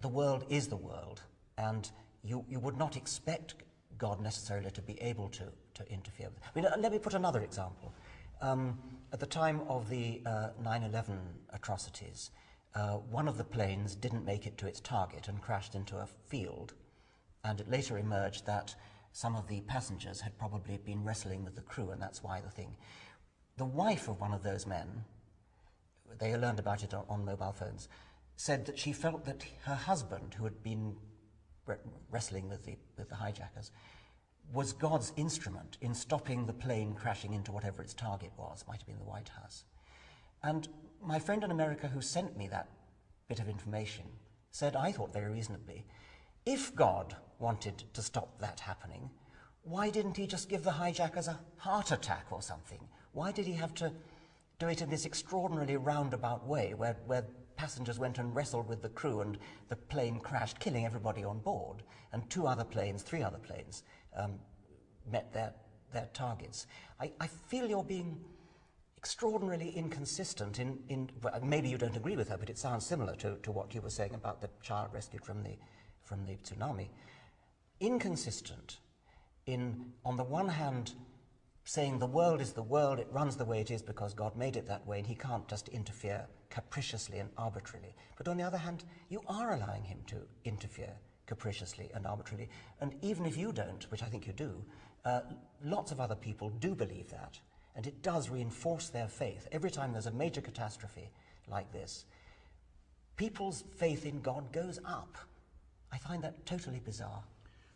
the world is the world, and you would not expect God necessarily to be able to interfere. I mean, let me put another example. At the time of the 9/11 atrocities, one of the planes didn't make it to its target and crashed into a field, and it later emerged that some of the passengers had probably been wrestling with the crew, and that's why the thing. The wife of one of those men, they learned about it on mobile phones, said that she felt that her husband, who had been wrestling with the hijackers, was God's instrument in stopping the plane crashing into whatever its target was, might have been the White House. And my friend in America who sent me that bit of information said, I thought very reasonably, if God wanted to stop that happening, why didn't he just give the hijackers a heart attack or something? Why did he have to do it in this extraordinarily roundabout way where passengers went and wrestled with the crew and the plane crashed, killing everybody on board, and three other planes met their targets? I feel you're being extraordinarily inconsistent in well, maybe you don't agree with her, but it sounds similar to what you were saying about the child rescued from the tsunami. Inconsistent in, on the one hand, saying the world is the world, it runs the way it is because God made it that way, and he can't just interfere capriciously and arbitrarily. But on the other hand, you are allowing him to interfere capriciously and arbitrarily. And even if you don't, which I think you do, lots of other people do believe that. And it does reinforce their faith. Every time there's a major catastrophe like this, people's faith in God goes up. I find that totally bizarre.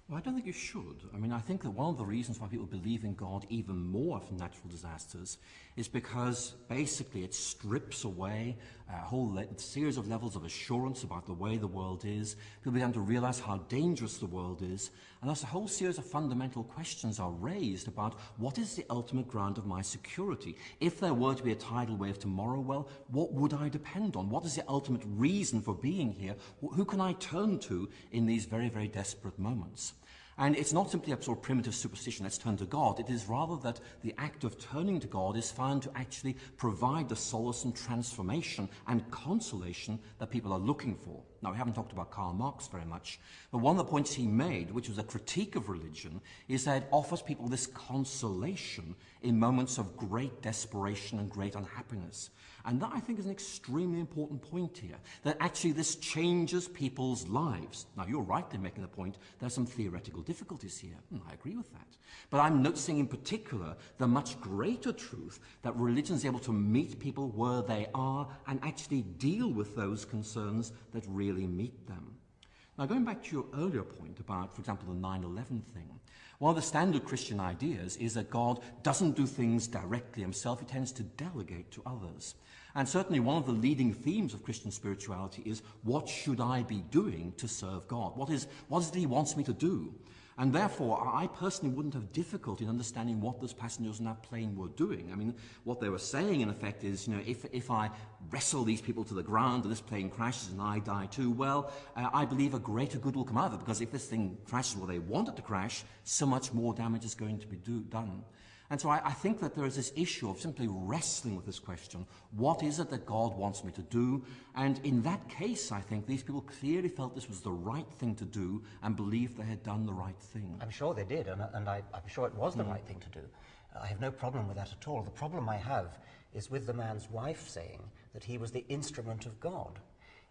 Well, I don't think you should. I mean, I think that one of the reasons why people believe in God even more from natural disasters is because basically it strips away a whole series of levels of assurance about the way the world is. People begin to realize how dangerous the world is, and thus a whole series of fundamental questions are raised about what is the ultimate ground of my security. If there were to be a tidal wave tomorrow, well, what would I depend on? What is the ultimate reason for being here? Who can I turn to in these very, very desperate moments? And it's not simply a sort of primitive superstition, let's turn to God. It is rather that the act of turning to God is found to actually provide the solace and transformation and consolation that people are looking for. Now, Now, we haven't talked about Karl Marx very much, but one of the points he made, which was a critique of religion, is that it offers people this consolation in moments of great desperation and great unhappiness. And that, I think, is an extremely important point here, that actually this changes people's lives. Now, you're right in making the point there are some theoretical difficulties here, and I agree with that. But I'm noticing in particular the much greater truth that religion is able to meet people where they are and actually deal with those concerns that really meet them. Now, going back to your earlier point about, for example, the 9/11 thing, one of the standard Christian ideas is that God doesn't do things directly himself, he tends to delegate to others. And certainly one of the leading themes of Christian spirituality is, what should I be doing to serve God? What is it he wants me to do? And therefore, I personally wouldn't have difficulty in understanding what those passengers on that plane were doing. I mean, what they were saying, in effect, is, if I wrestle these people to the ground and this plane crashes and I die too, well, I believe a greater good will come out of it, because if this thing crashes where they want it to crash, so much more damage is going to be done. And so I think that there is this issue of simply wrestling with this question. What is it that God wants me to do? And in that case, I think these people clearly felt this was the right thing to do and believed they had done the right thing. I'm sure they did, and I'm sure it was the right thing to do. I have no problem with that at all. The problem I have is with the man's wife saying that he was the instrument of God.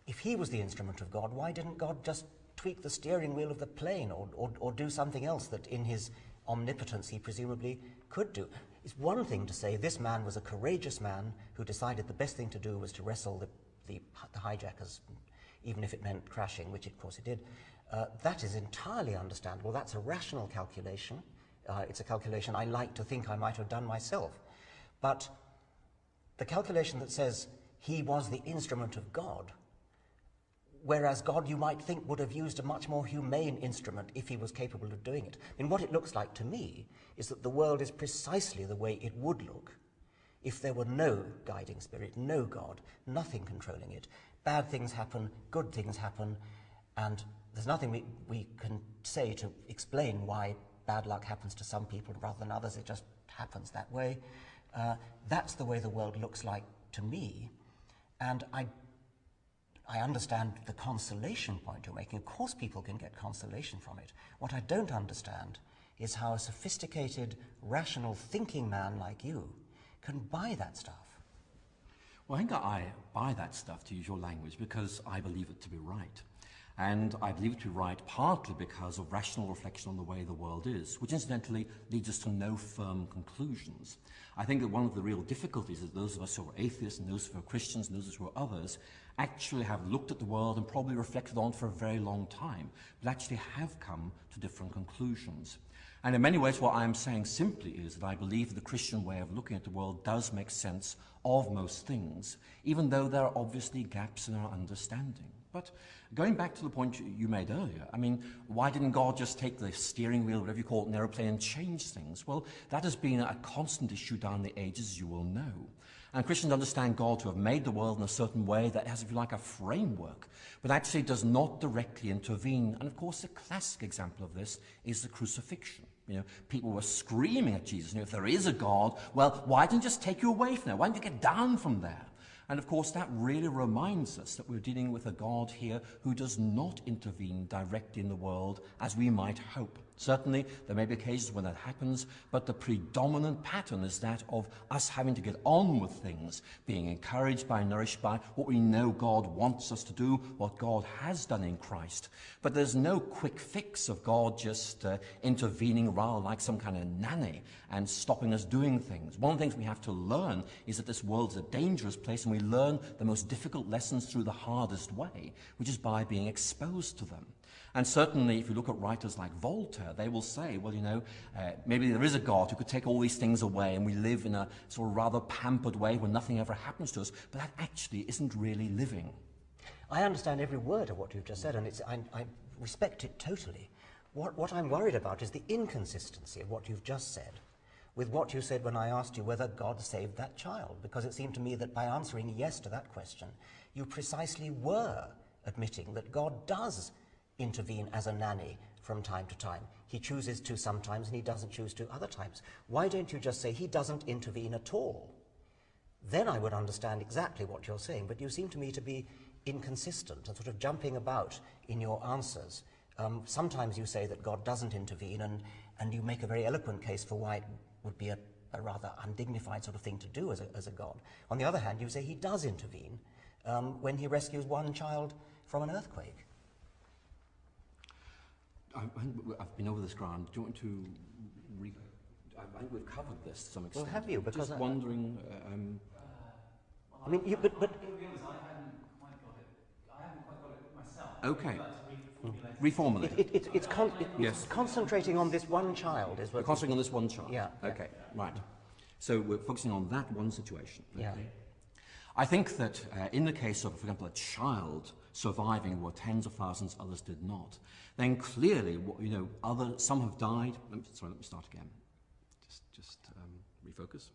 If he was the instrument of God, why didn't God just tweak the steering wheel of the plane or do something else that in his omnipotence he presumably could do? It's one thing to say this man was a courageous man who decided the best thing to do was to wrestle the hijackers, even if it meant crashing, which of course it did. That is entirely understandable. That's a rational calculation. It's a calculation I like to think I might have done myself. But the calculation that says he was the instrument of God, whereas God, you might think, would have used a much more humane instrument if he was capable of doing it. I mean, what it looks like to me is that the world is precisely the way it would look if there were no guiding spirit, no God, nothing controlling it. Bad things happen, good things happen, and there's nothing we can say to explain why bad luck happens to some people rather than others. It just happens that way. That's the way the world looks like to me, and I understand the consolation point you're making. Of course people can get consolation from it. What I don't understand is how a sophisticated, rational, thinking man like you can buy that stuff. Well, I think I buy that stuff, to use your language, because I believe it to be right. And I believe it to be right partly because of rational reflection on the way the world is, which incidentally leads us to no firm conclusions. I think that one of the real difficulties is those of us who are atheists and those who are Christians and those who are others actually have looked at the world and probably reflected on it for a very long time, but actually have come to different conclusions. And in many ways what I am saying simply is that I believe the Christian way of looking at the world does make sense of most things, even though there are obviously gaps in our understanding. But going back to the point you made earlier, I mean, why didn't God just take the steering wheel, whatever you call it, an aeroplane, and change things? Well, that has been a constant issue down the ages, as you will know. And Christians understand God to have made the world in a certain way that has, if you like, a framework, but actually does not directly intervene. And of course, the classic example of this is the crucifixion. People were screaming at Jesus, if there is a God, well, why didn't he just take you away from there? Why didn't you get down from there? And of course, that really reminds us that we're dealing with a God here who does not intervene directly in the world as we might hope. Certainly, there may be occasions when that happens, but the predominant pattern is that of us having to get on with things, being encouraged by, nourished by what we know God wants us to do, what God has done in Christ. But there's no quick fix of God just intervening rather like some kind of nanny and stopping us doing things. One of the things we have to learn is that this world is a dangerous place, and we learn the most difficult lessons through the hardest way, which is by being exposed to them. And certainly, if you look at writers like Voltaire, they will say, well, maybe there is a God who could take all these things away and we live in a sort of rather pampered way where nothing ever happens to us, but that actually isn't really living. I understand every word of what you've just said, and I respect it totally. What I'm worried about is the inconsistency of what you've just said with what you said when I asked you whether God saved that child, because it seemed to me that by answering yes to that question, you precisely were admitting that God does intervene as a nanny from time to time. He chooses to sometimes and he doesn't choose to other times. Why don't you just say he doesn't intervene at all? Then I would understand exactly what you're saying, but you seem to me to be inconsistent and sort of jumping about in your answers. Sometimes you say that God doesn't intervene, and you make a very eloquent case for why it would be a rather undignified sort of thing to do as a God. On the other hand, you say he does intervene when he rescues one child from an earthquake. I've been over this ground. Do you want to I think we've covered this to some extent. Well, have you? Because just wondering... I mean, to be honest, I haven't quite got it myself. Okay. I'd like to reformulate. Reformulate. It's concentrating on this one child. Is what we're concentrating on this one child. Yeah. Okay, right. So we're focusing on that one situation. Okay. Yeah. I think that in the case of, for example, a child surviving where tens of thousands others did not, then clearly, some have died. Let me start again. Just refocus.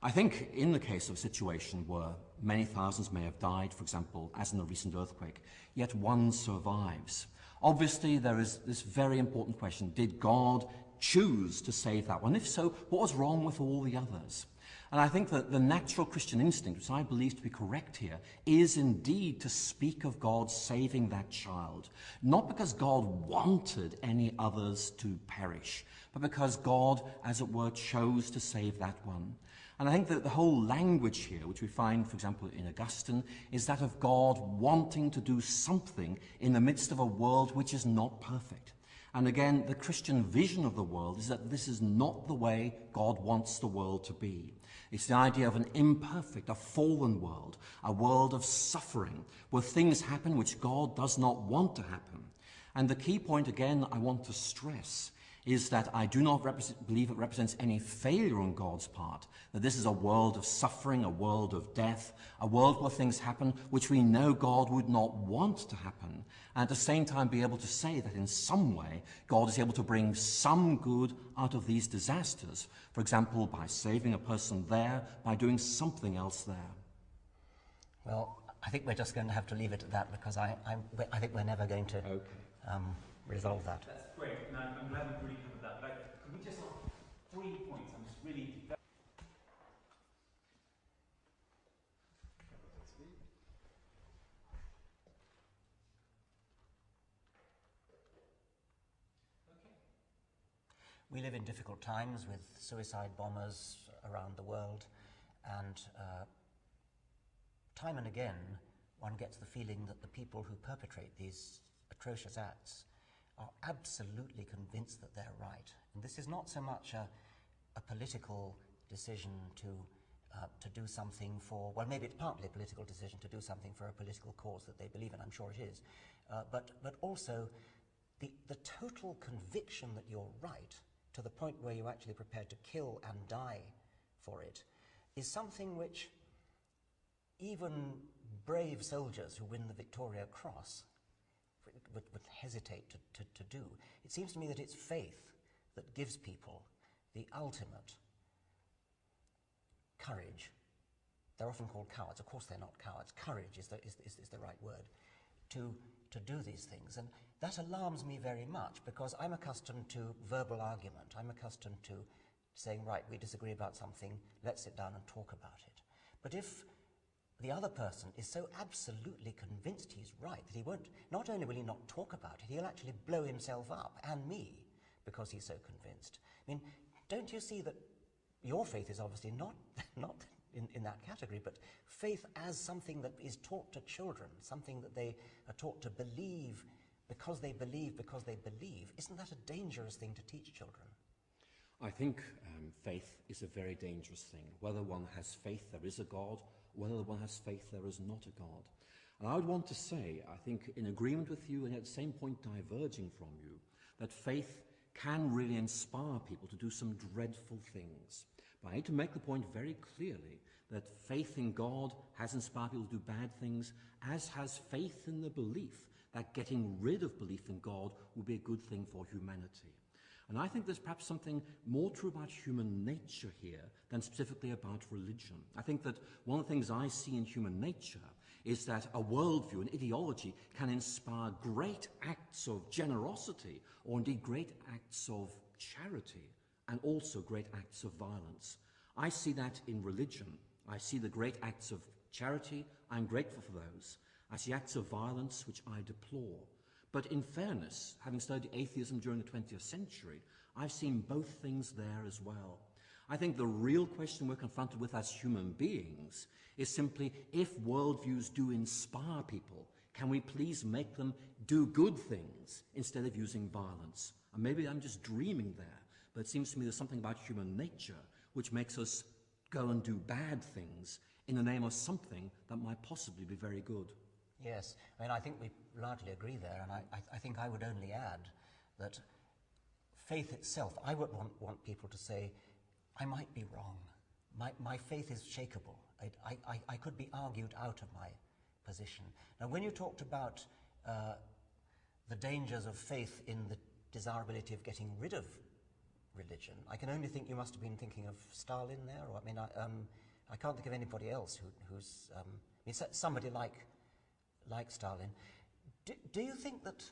I think in the case of a situation where many thousands may have died, for example, as in the recent earthquake, yet one survives. Obviously, there is this very important question: did God choose to save that one? If so, what was wrong with all the others? And I think that the natural Christian instinct, which I believe to be correct here, is indeed to speak of God saving that child, not because God wanted any others to perish, but because God, as it were, chose to save that one. And I think that the whole language here, which we find, for example, in Augustine, is that of God wanting to do something in the midst of a world which is not perfect. And again, the Christian vision of the world is that this is not the way God wants the world to be. It's the idea of an imperfect, a fallen world, a world of suffering, where things happen which God does not want to happen. And the key point, again, I want to stress is that I do not believe it represents any failure on God's part, that this is a world of suffering, a world of death, a world where things happen which we know God would not want to happen, and at the same time be able to say that in some way God is able to bring some good out of these disasters, for example, by saving a person there, by doing something else there. Well, I think we're just going to have to leave it at that, because I think we're never going to resolve that. That's great, and I'm glad we've really covered that. But could we just ask 3 points? I'm just really... We live in difficult times with suicide bombers around the world, and time and again one gets the feeling that the people who perpetrate these atrocious acts are absolutely convinced that they're right. And this is not so much a political decision to do something for, well, maybe it's partly a political decision to do something for a political cause that they believe in, I'm sure it is, but also the total conviction that you're right, to the point where you're actually prepared to kill and die for it, is something which even brave soldiers who win the Victoria Cross would hesitate to do. It seems to me that it's faith that gives people the ultimate courage. They're often called cowards. Of course they're not cowards. Courage is the right word to do these things. And that alarms me very much, because I'm accustomed to verbal argument. I'm accustomed to saying, right, we disagree about something, let's sit down and talk about it. But if the other person is so absolutely convinced he's right that he won't, not only will he not talk about it, he'll actually blow himself up, and me, because he's so convinced. I mean, don't you see that your faith is obviously not in that category, but faith as something that is taught to children, something that they are taught to believe because they believe. Isn't that a dangerous thing to teach children? I think faith is a very dangerous thing. Whether one has faith there is a God, whether one has faith there is not a God. And I would want to say, I think in agreement with you and at the same point diverging from you, that faith can really inspire people to do some dreadful things. But I need to make the point very clearly that faith in God has inspired people to do bad things, as has faith in the belief that getting rid of belief in God would be a good thing for humanity. And I think there's perhaps something more true about human nature here than specifically about religion. I think that one of the things I see in human nature is that a worldview, an ideology, can inspire great acts of generosity, or indeed great acts of charity, and also great acts of violence. I see that in religion. I see the great acts of charity. I'm grateful for those. as the acts of violence which I deplore. But in fairness, having studied atheism during the 20th century, I've seen both things there as well. I think the real question we're confronted with as human beings is simply, if worldviews do inspire people, can we please make them do good things instead of using violence? And maybe I'm just dreaming there, but it seems to me there's something about human nature which makes us go and do bad things in the name of something that might possibly be very good. Yes, I mean, I think we largely agree there, and I think I would only add that faith itself, I would want people to say, I might be wrong. My faith is shakeable. I could be argued out of my position. Now, when you talked about the dangers of faith in the desirability of getting rid of religion, I can only think you must have been thinking of Stalin there, or I mean, I can't think of anybody else who's I mean, somebody like Stalin. Do you think that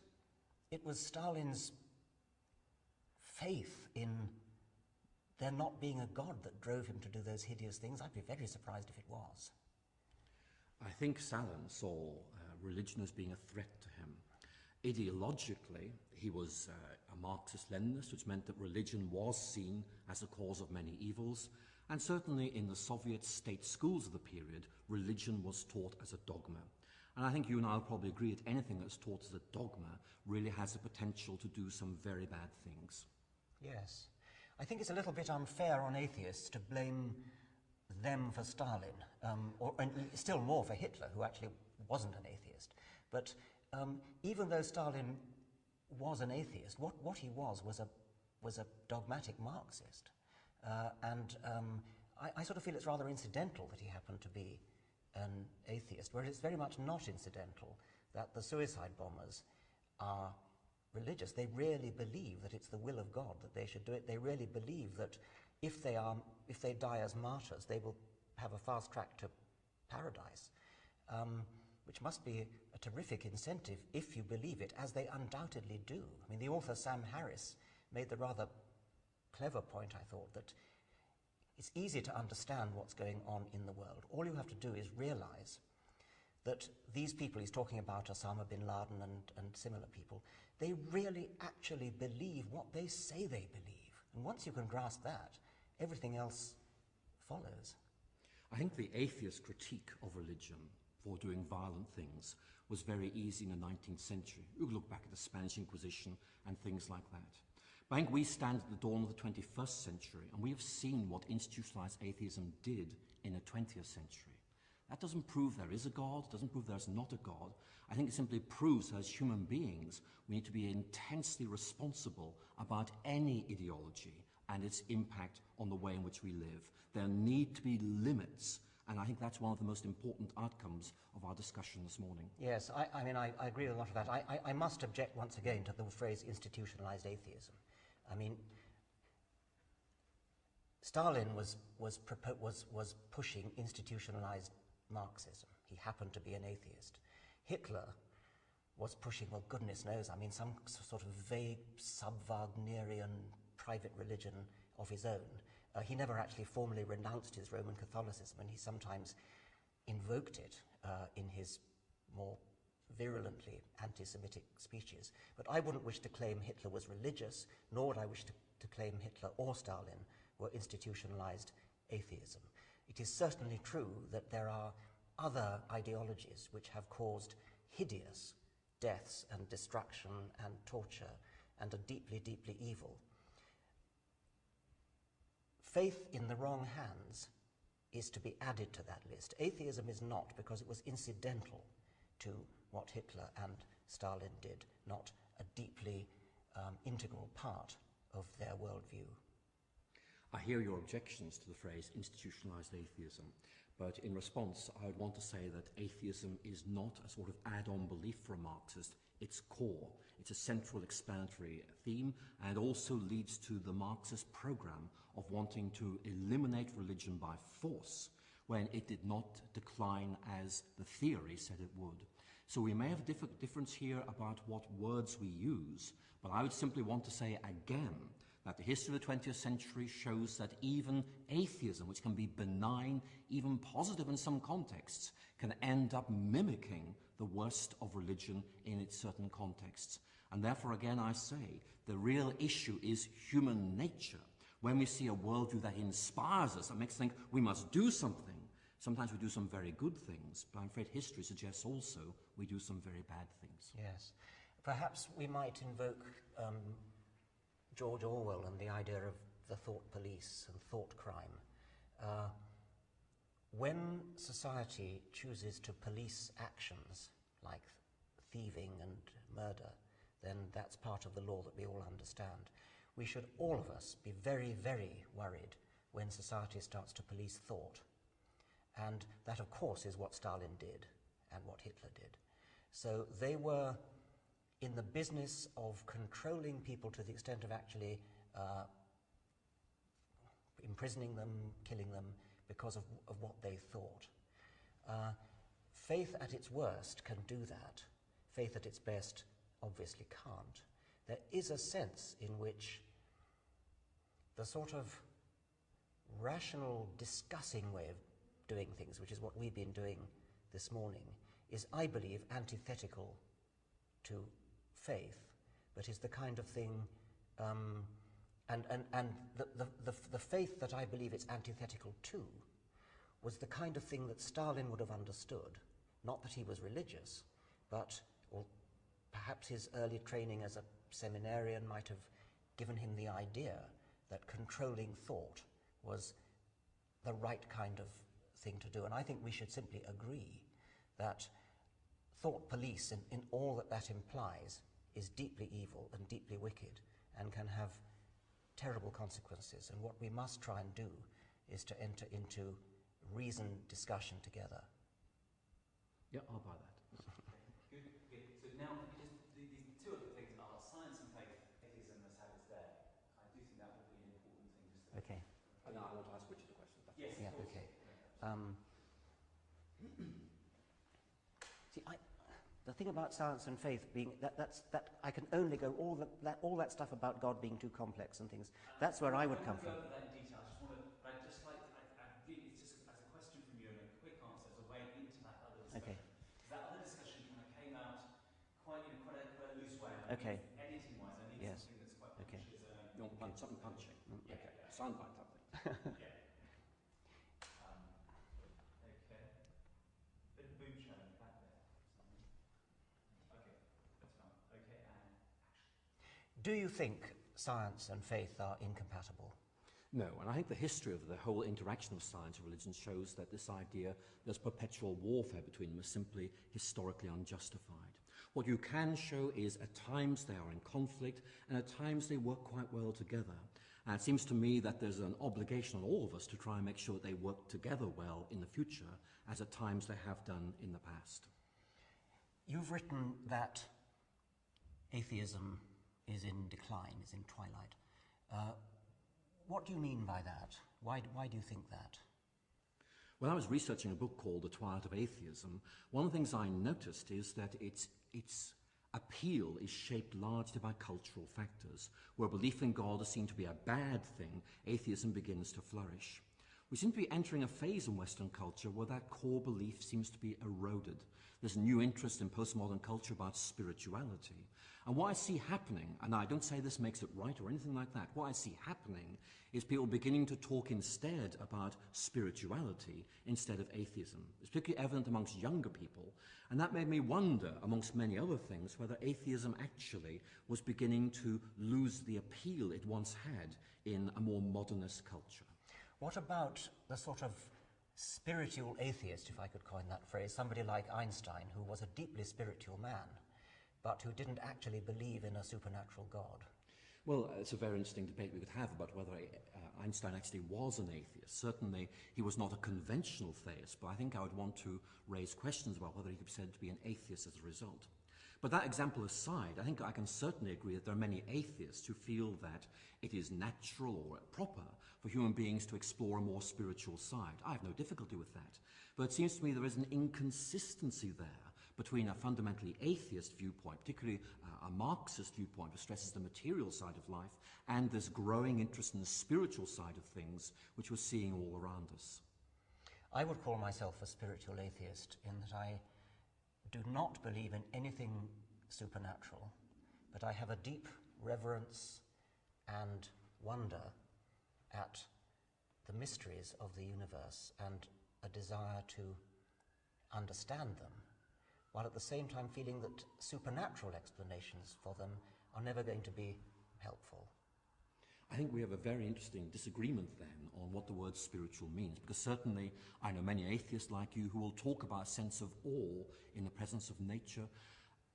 it was Stalin's faith in there not being a God that drove him to do those hideous things? I'd be very surprised if it was. I think Stalin saw religion as being a threat to him. Ideologically, he was a Marxist-Leninist, which meant that religion was seen as the cause of many evils, and certainly in the Soviet state schools of the period, religion was taught as a dogma. And I think you and I will probably agree that anything that's taught as a dogma really has the potential to do some very bad things. Yes. I think it's a little bit unfair on atheists to blame them for Stalin, and still more for Hitler, who actually wasn't an atheist. But even though Stalin was an atheist, what he was a dogmatic Marxist. I sort of feel it's rather incidental that he happened to be an atheist, whereas it's very much not incidental that the suicide bombers are religious. They really believe that it's the will of God that they should do it. They really believe that if they die as martyrs, they will have a fast track to paradise, which must be a terrific incentive if you believe it, as they undoubtedly do. I mean, the author Sam Harris made the rather clever point, I thought, that it's easy to understand what's going on in the world. All you have to do is realize that these people he's talking about, Osama bin Laden and similar people, they really actually believe what they say they believe. And once you can grasp that, everything else follows. I think the atheist critique of religion for doing violent things was very easy in the 19th century. You could look back at the Spanish Inquisition and things like that. But I think we stand at the dawn of the 21st century, and we have seen what institutionalized atheism did in the 20th century. That doesn't prove there is a God, doesn't prove there's not a God. I think it simply proves that as human beings, we need to be intensely responsible about any ideology and its impact on the way in which we live. There need to be limits, and I think that's one of the most important outcomes of our discussion this morning. Yes, I mean, I agree with a lot of that. I must object once again to the phrase institutionalized atheism. I mean, Stalin was pushing institutionalized Marxism. He happened to be an atheist. Hitler was pushing, well, goodness knows, I mean, some sort of vague sub-Wagnerian private religion of his own. He never actually formally renounced his Roman Catholicism, and he sometimes invoked it in his more virulently anti-Semitic speeches. But I wouldn't wish to claim Hitler was religious, nor would I wish to claim Hitler or Stalin were institutionalized atheism. It is certainly true that there are other ideologies which have caused hideous deaths and destruction and torture and are deeply, deeply evil. Faith in the wrong hands is to be added to that list. Atheism is not, because it was incidental to what Hitler and Stalin did, not a deeply integral part of their worldview. I hear your objections to the phrase institutionalized atheism, but in response, I would want to say that atheism is not a sort of add-on belief for a Marxist. It's core. It's a central explanatory theme, and also leads to the Marxist program of wanting to eliminate religion by force when it did not decline as the theory said it would. So we may have a difference here about what words we use, but I would simply want to say again that the history of the 20th century shows that even atheism, which can be benign, even positive in some contexts, can end up mimicking the worst of religion in its certain contexts. And therefore, again, I say, the real issue is human nature. When we see a worldview that inspires us, that makes us think we must do something, sometimes we do some very good things, but I'm afraid history suggests also we do some very bad things. Yes. Perhaps we might invoke George Orwell and the idea of the thought police and thought crime. When society chooses to police actions like thieving and murder, then that's part of the law that we all understand. We should, all of us, be very, very worried when society starts to police thought. And that, of course, is what Stalin did and what Hitler did. So they were in the business of controlling people to the extent of actually imprisoning them, killing them, because of what they thought. Faith at its worst can do that. Faith at its best obviously can't. There is a sense in which the sort of rational, discussing way of doing things, which is what we've been doing this morning, is, I believe, antithetical to faith, but is the kind of thing, and the faith that I believe it's antithetical to was the kind of thing that Stalin would have understood. Not that he was religious, but or perhaps his early training as a seminarian might have given him the idea that controlling thought was the right kind of thing to do. And I think we should simply agree that thought police, in all that that implies, is deeply evil and deeply wicked and can have terrible consequences. And what we must try and do is to enter into reasoned discussion together. Yeah, I'll buy that. Good. So now, these two other things are science and faith. Atheism as habits there. I do think that would be an important thing just to... Okay. And now I want to ask Richard a question. Yes, Yeah, of course. okay. See, the thing about science and faith being that I can only go all that stuff about God being too complex and things. That's where I would come from. I don't want to go over that in detail. I just want to. I'd just like. It's just as a question from you and a quick answer as a way into that other discussion. Okay. That other discussion kind of came out quite a loose way. Okay. Editing-wise, I need Yes. something that's quite Okay. punchy. You want something punching? Yeah. Okay. Soundbite something. Yeah. Okay. Bit of boom show in the back there. Okay, that's fine. Okay, and action. Do you think science and faith are incompatible? No, and I think the history of the whole interaction of science and religion shows that this idea there's perpetual warfare between them is simply historically unjustified. What you can show is at times they are in conflict and at times they work quite well together. And it seems to me that there's an obligation on all of us to try and make sure that they work together well in the future, as at times they have done in the past. You've written that atheism is in decline, is in twilight. What do you mean by that? Why do you think that? When I was researching a book called The Twilight of Atheism, one of the things I noticed is that its appeal is shaped largely by cultural factors. Where belief in God is seen to be a bad thing, atheism begins to flourish. We seem to be entering a phase in Western culture where that core belief seems to be eroded. There's a new interest in postmodern culture about spirituality. And what I see happening, and I don't say this makes it right or anything like that, what I see happening is people beginning to talk instead about spirituality instead of atheism. It's particularly evident amongst younger people, and that made me wonder, amongst many other things, whether atheism actually was beginning to lose the appeal it once had in a more modernist culture. What about the sort of spiritual atheist, if I could coin that phrase, somebody like Einstein, who was a deeply spiritual man, but who didn't actually believe in a supernatural God? Well, it's a very interesting debate we could have about whether Einstein actually was an atheist. Certainly, he was not a conventional theist, but I think I would want to raise questions about whether he could be said to be an atheist as a result. But that example aside, I think I can certainly agree that there are many atheists who feel that it is natural or proper for human beings to explore a more spiritual side. I have no difficulty with that. But it seems to me there is an inconsistency there between a fundamentally atheist viewpoint, particularly a Marxist viewpoint which stresses the material side of life, and this growing interest in the spiritual side of things, which we're seeing all around us? I would call myself a spiritual atheist in that I do not believe in anything supernatural, but I have a deep reverence and wonder at the mysteries of the universe and a desire to understand them, while at the same time feeling that supernatural explanations for them are never going to be helpful. I think we have a very interesting disagreement then on what the word spiritual means, because certainly I know many atheists like you who will talk about a sense of awe in the presence of nature.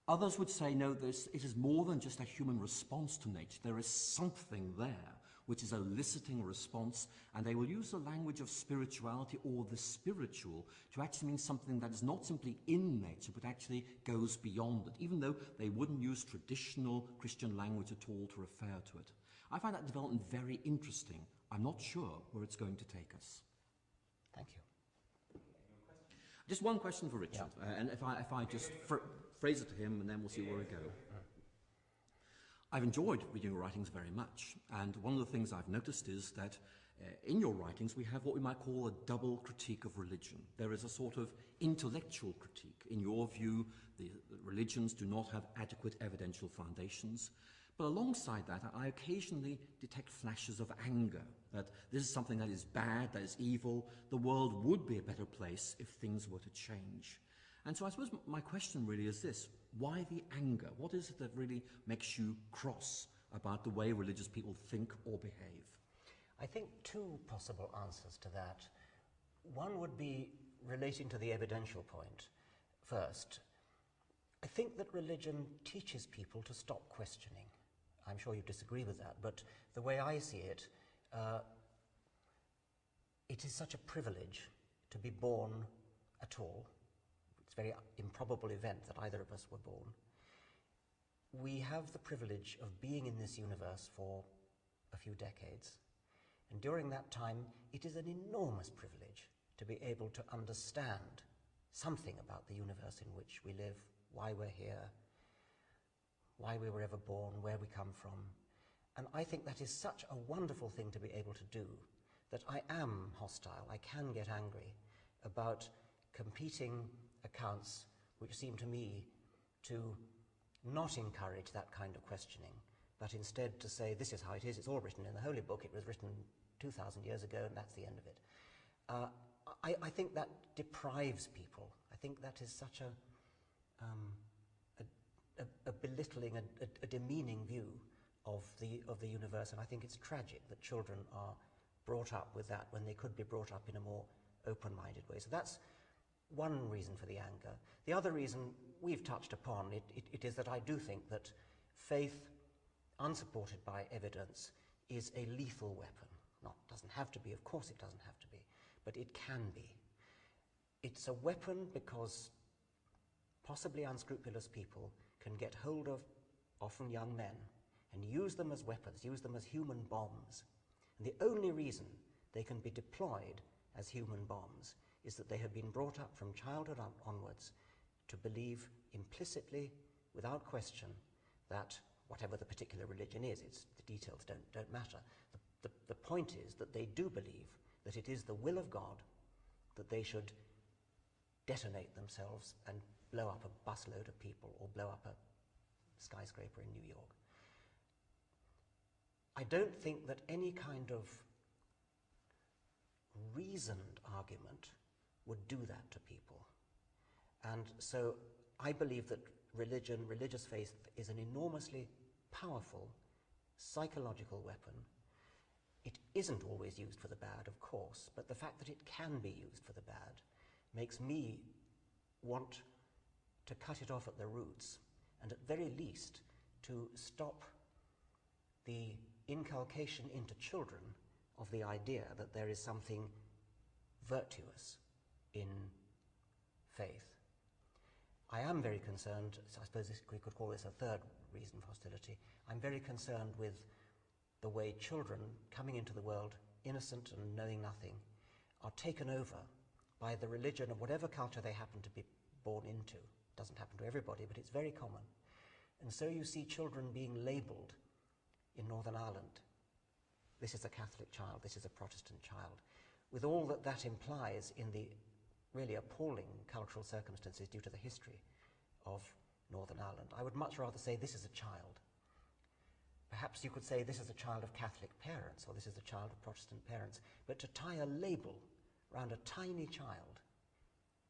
Others would say, no, it is more than just a human response to nature. There is something there which is eliciting a response, and they will use the language of spirituality or the spiritual to actually mean something that is not simply in nature, but actually goes beyond it, even though they wouldn't use traditional Christian language at all to refer to it. I find that development very interesting. I'm not sure where it's going to take us. Thank you. Just one question for Richard, and if I just phrase it to him, and then we'll see where we go. I've enjoyed reading your writings very much, and one of the things I've noticed is that in your writings we have what we might call a double critique of religion. There is a sort of intellectual critique. In your view, the religions do not have adequate evidential foundations. But alongside that, I occasionally detect flashes of anger, that this is something that is bad, that is evil. The world would be a better place if things were to change. And so I suppose my question really is this: why the anger? What is it that really makes you cross about the way religious people think or behave? I think two possible answers to that. One would be relating to the evidential point first. I think that religion teaches people to stop questioning. I'm sure you disagree with that, but the way I see it, it is such a privilege to be born at all. It's a very improbable event that either of us were born. We have the privilege of being in this universe for a few decades, and during that time it is an enormous privilege to be able to understand something about the universe in which we live, why we're here, why we were ever born, where we come from. And I think that is such a wonderful thing to be able to do that I am hostile, I can get angry about competing accounts which seem to me to not encourage that kind of questioning, but instead to say, this is how it is, it's all written in the Holy Book, it was written 2,000 years ago, and that's the end of it. I think that deprives people. I think that is such a belittling, a demeaning view of the universe, and I think it's tragic that children are brought up with that when they could be brought up in a more open-minded way. So that's one reason for the anger. The other reason we've touched upon, it is that I do think that faith, unsupported by evidence, is a lethal weapon. Not doesn't have to be, of course it doesn't have to be, but it can be. It's a weapon because possibly unscrupulous people can get hold of often young men and use them as weapons, use them as human bombs. And the only reason they can be deployed as human bombs is that they have been brought up from childhood onwards to believe implicitly, without question, that whatever the particular religion is, the details don't matter. The point is that they do believe that it is the will of God that they should detonate themselves and blow up a busload of people or blow up a skyscraper in New York. I don't think that any kind of reasoned argument would do that to people. And so I believe that religion, religious faith, is an enormously powerful psychological weapon. It isn't always used for the bad, of course, but the fact that it can be used for the bad makes me want to cut it off at the roots, and at very least to stop the inculcation into children of the idea that there is something virtuous in faith. I am very concerned, so I suppose we could call this a third reason for hostility. I'm very concerned with the way children coming into the world, innocent and knowing nothing, are taken over by the religion of whatever culture they happen to be born into. Doesn't happen to everybody, but it's very common. And so you see children being labelled in Northern Ireland. This is a Catholic child, this is a Protestant child, with all that that implies in the really appalling cultural circumstances due to the history of Northern Ireland. I would much rather say this is a child. Perhaps you could say this is a child of Catholic parents, or this is a child of Protestant parents, but to tie a label around a tiny child,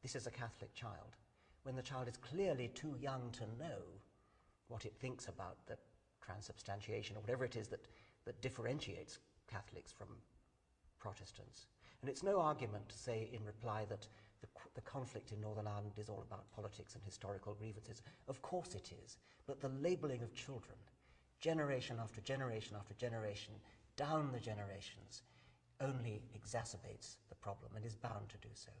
this is a Catholic child, when the child is clearly too young to know what it thinks about the transubstantiation, or whatever it is that differentiates Catholics from Protestants. And it's no argument to say in reply that the conflict in Northern Ireland is all about politics and historical grievances. Of course it is, but the labelling of children, generation after generation after generation, down the generations, only exacerbates the problem and is bound to do so.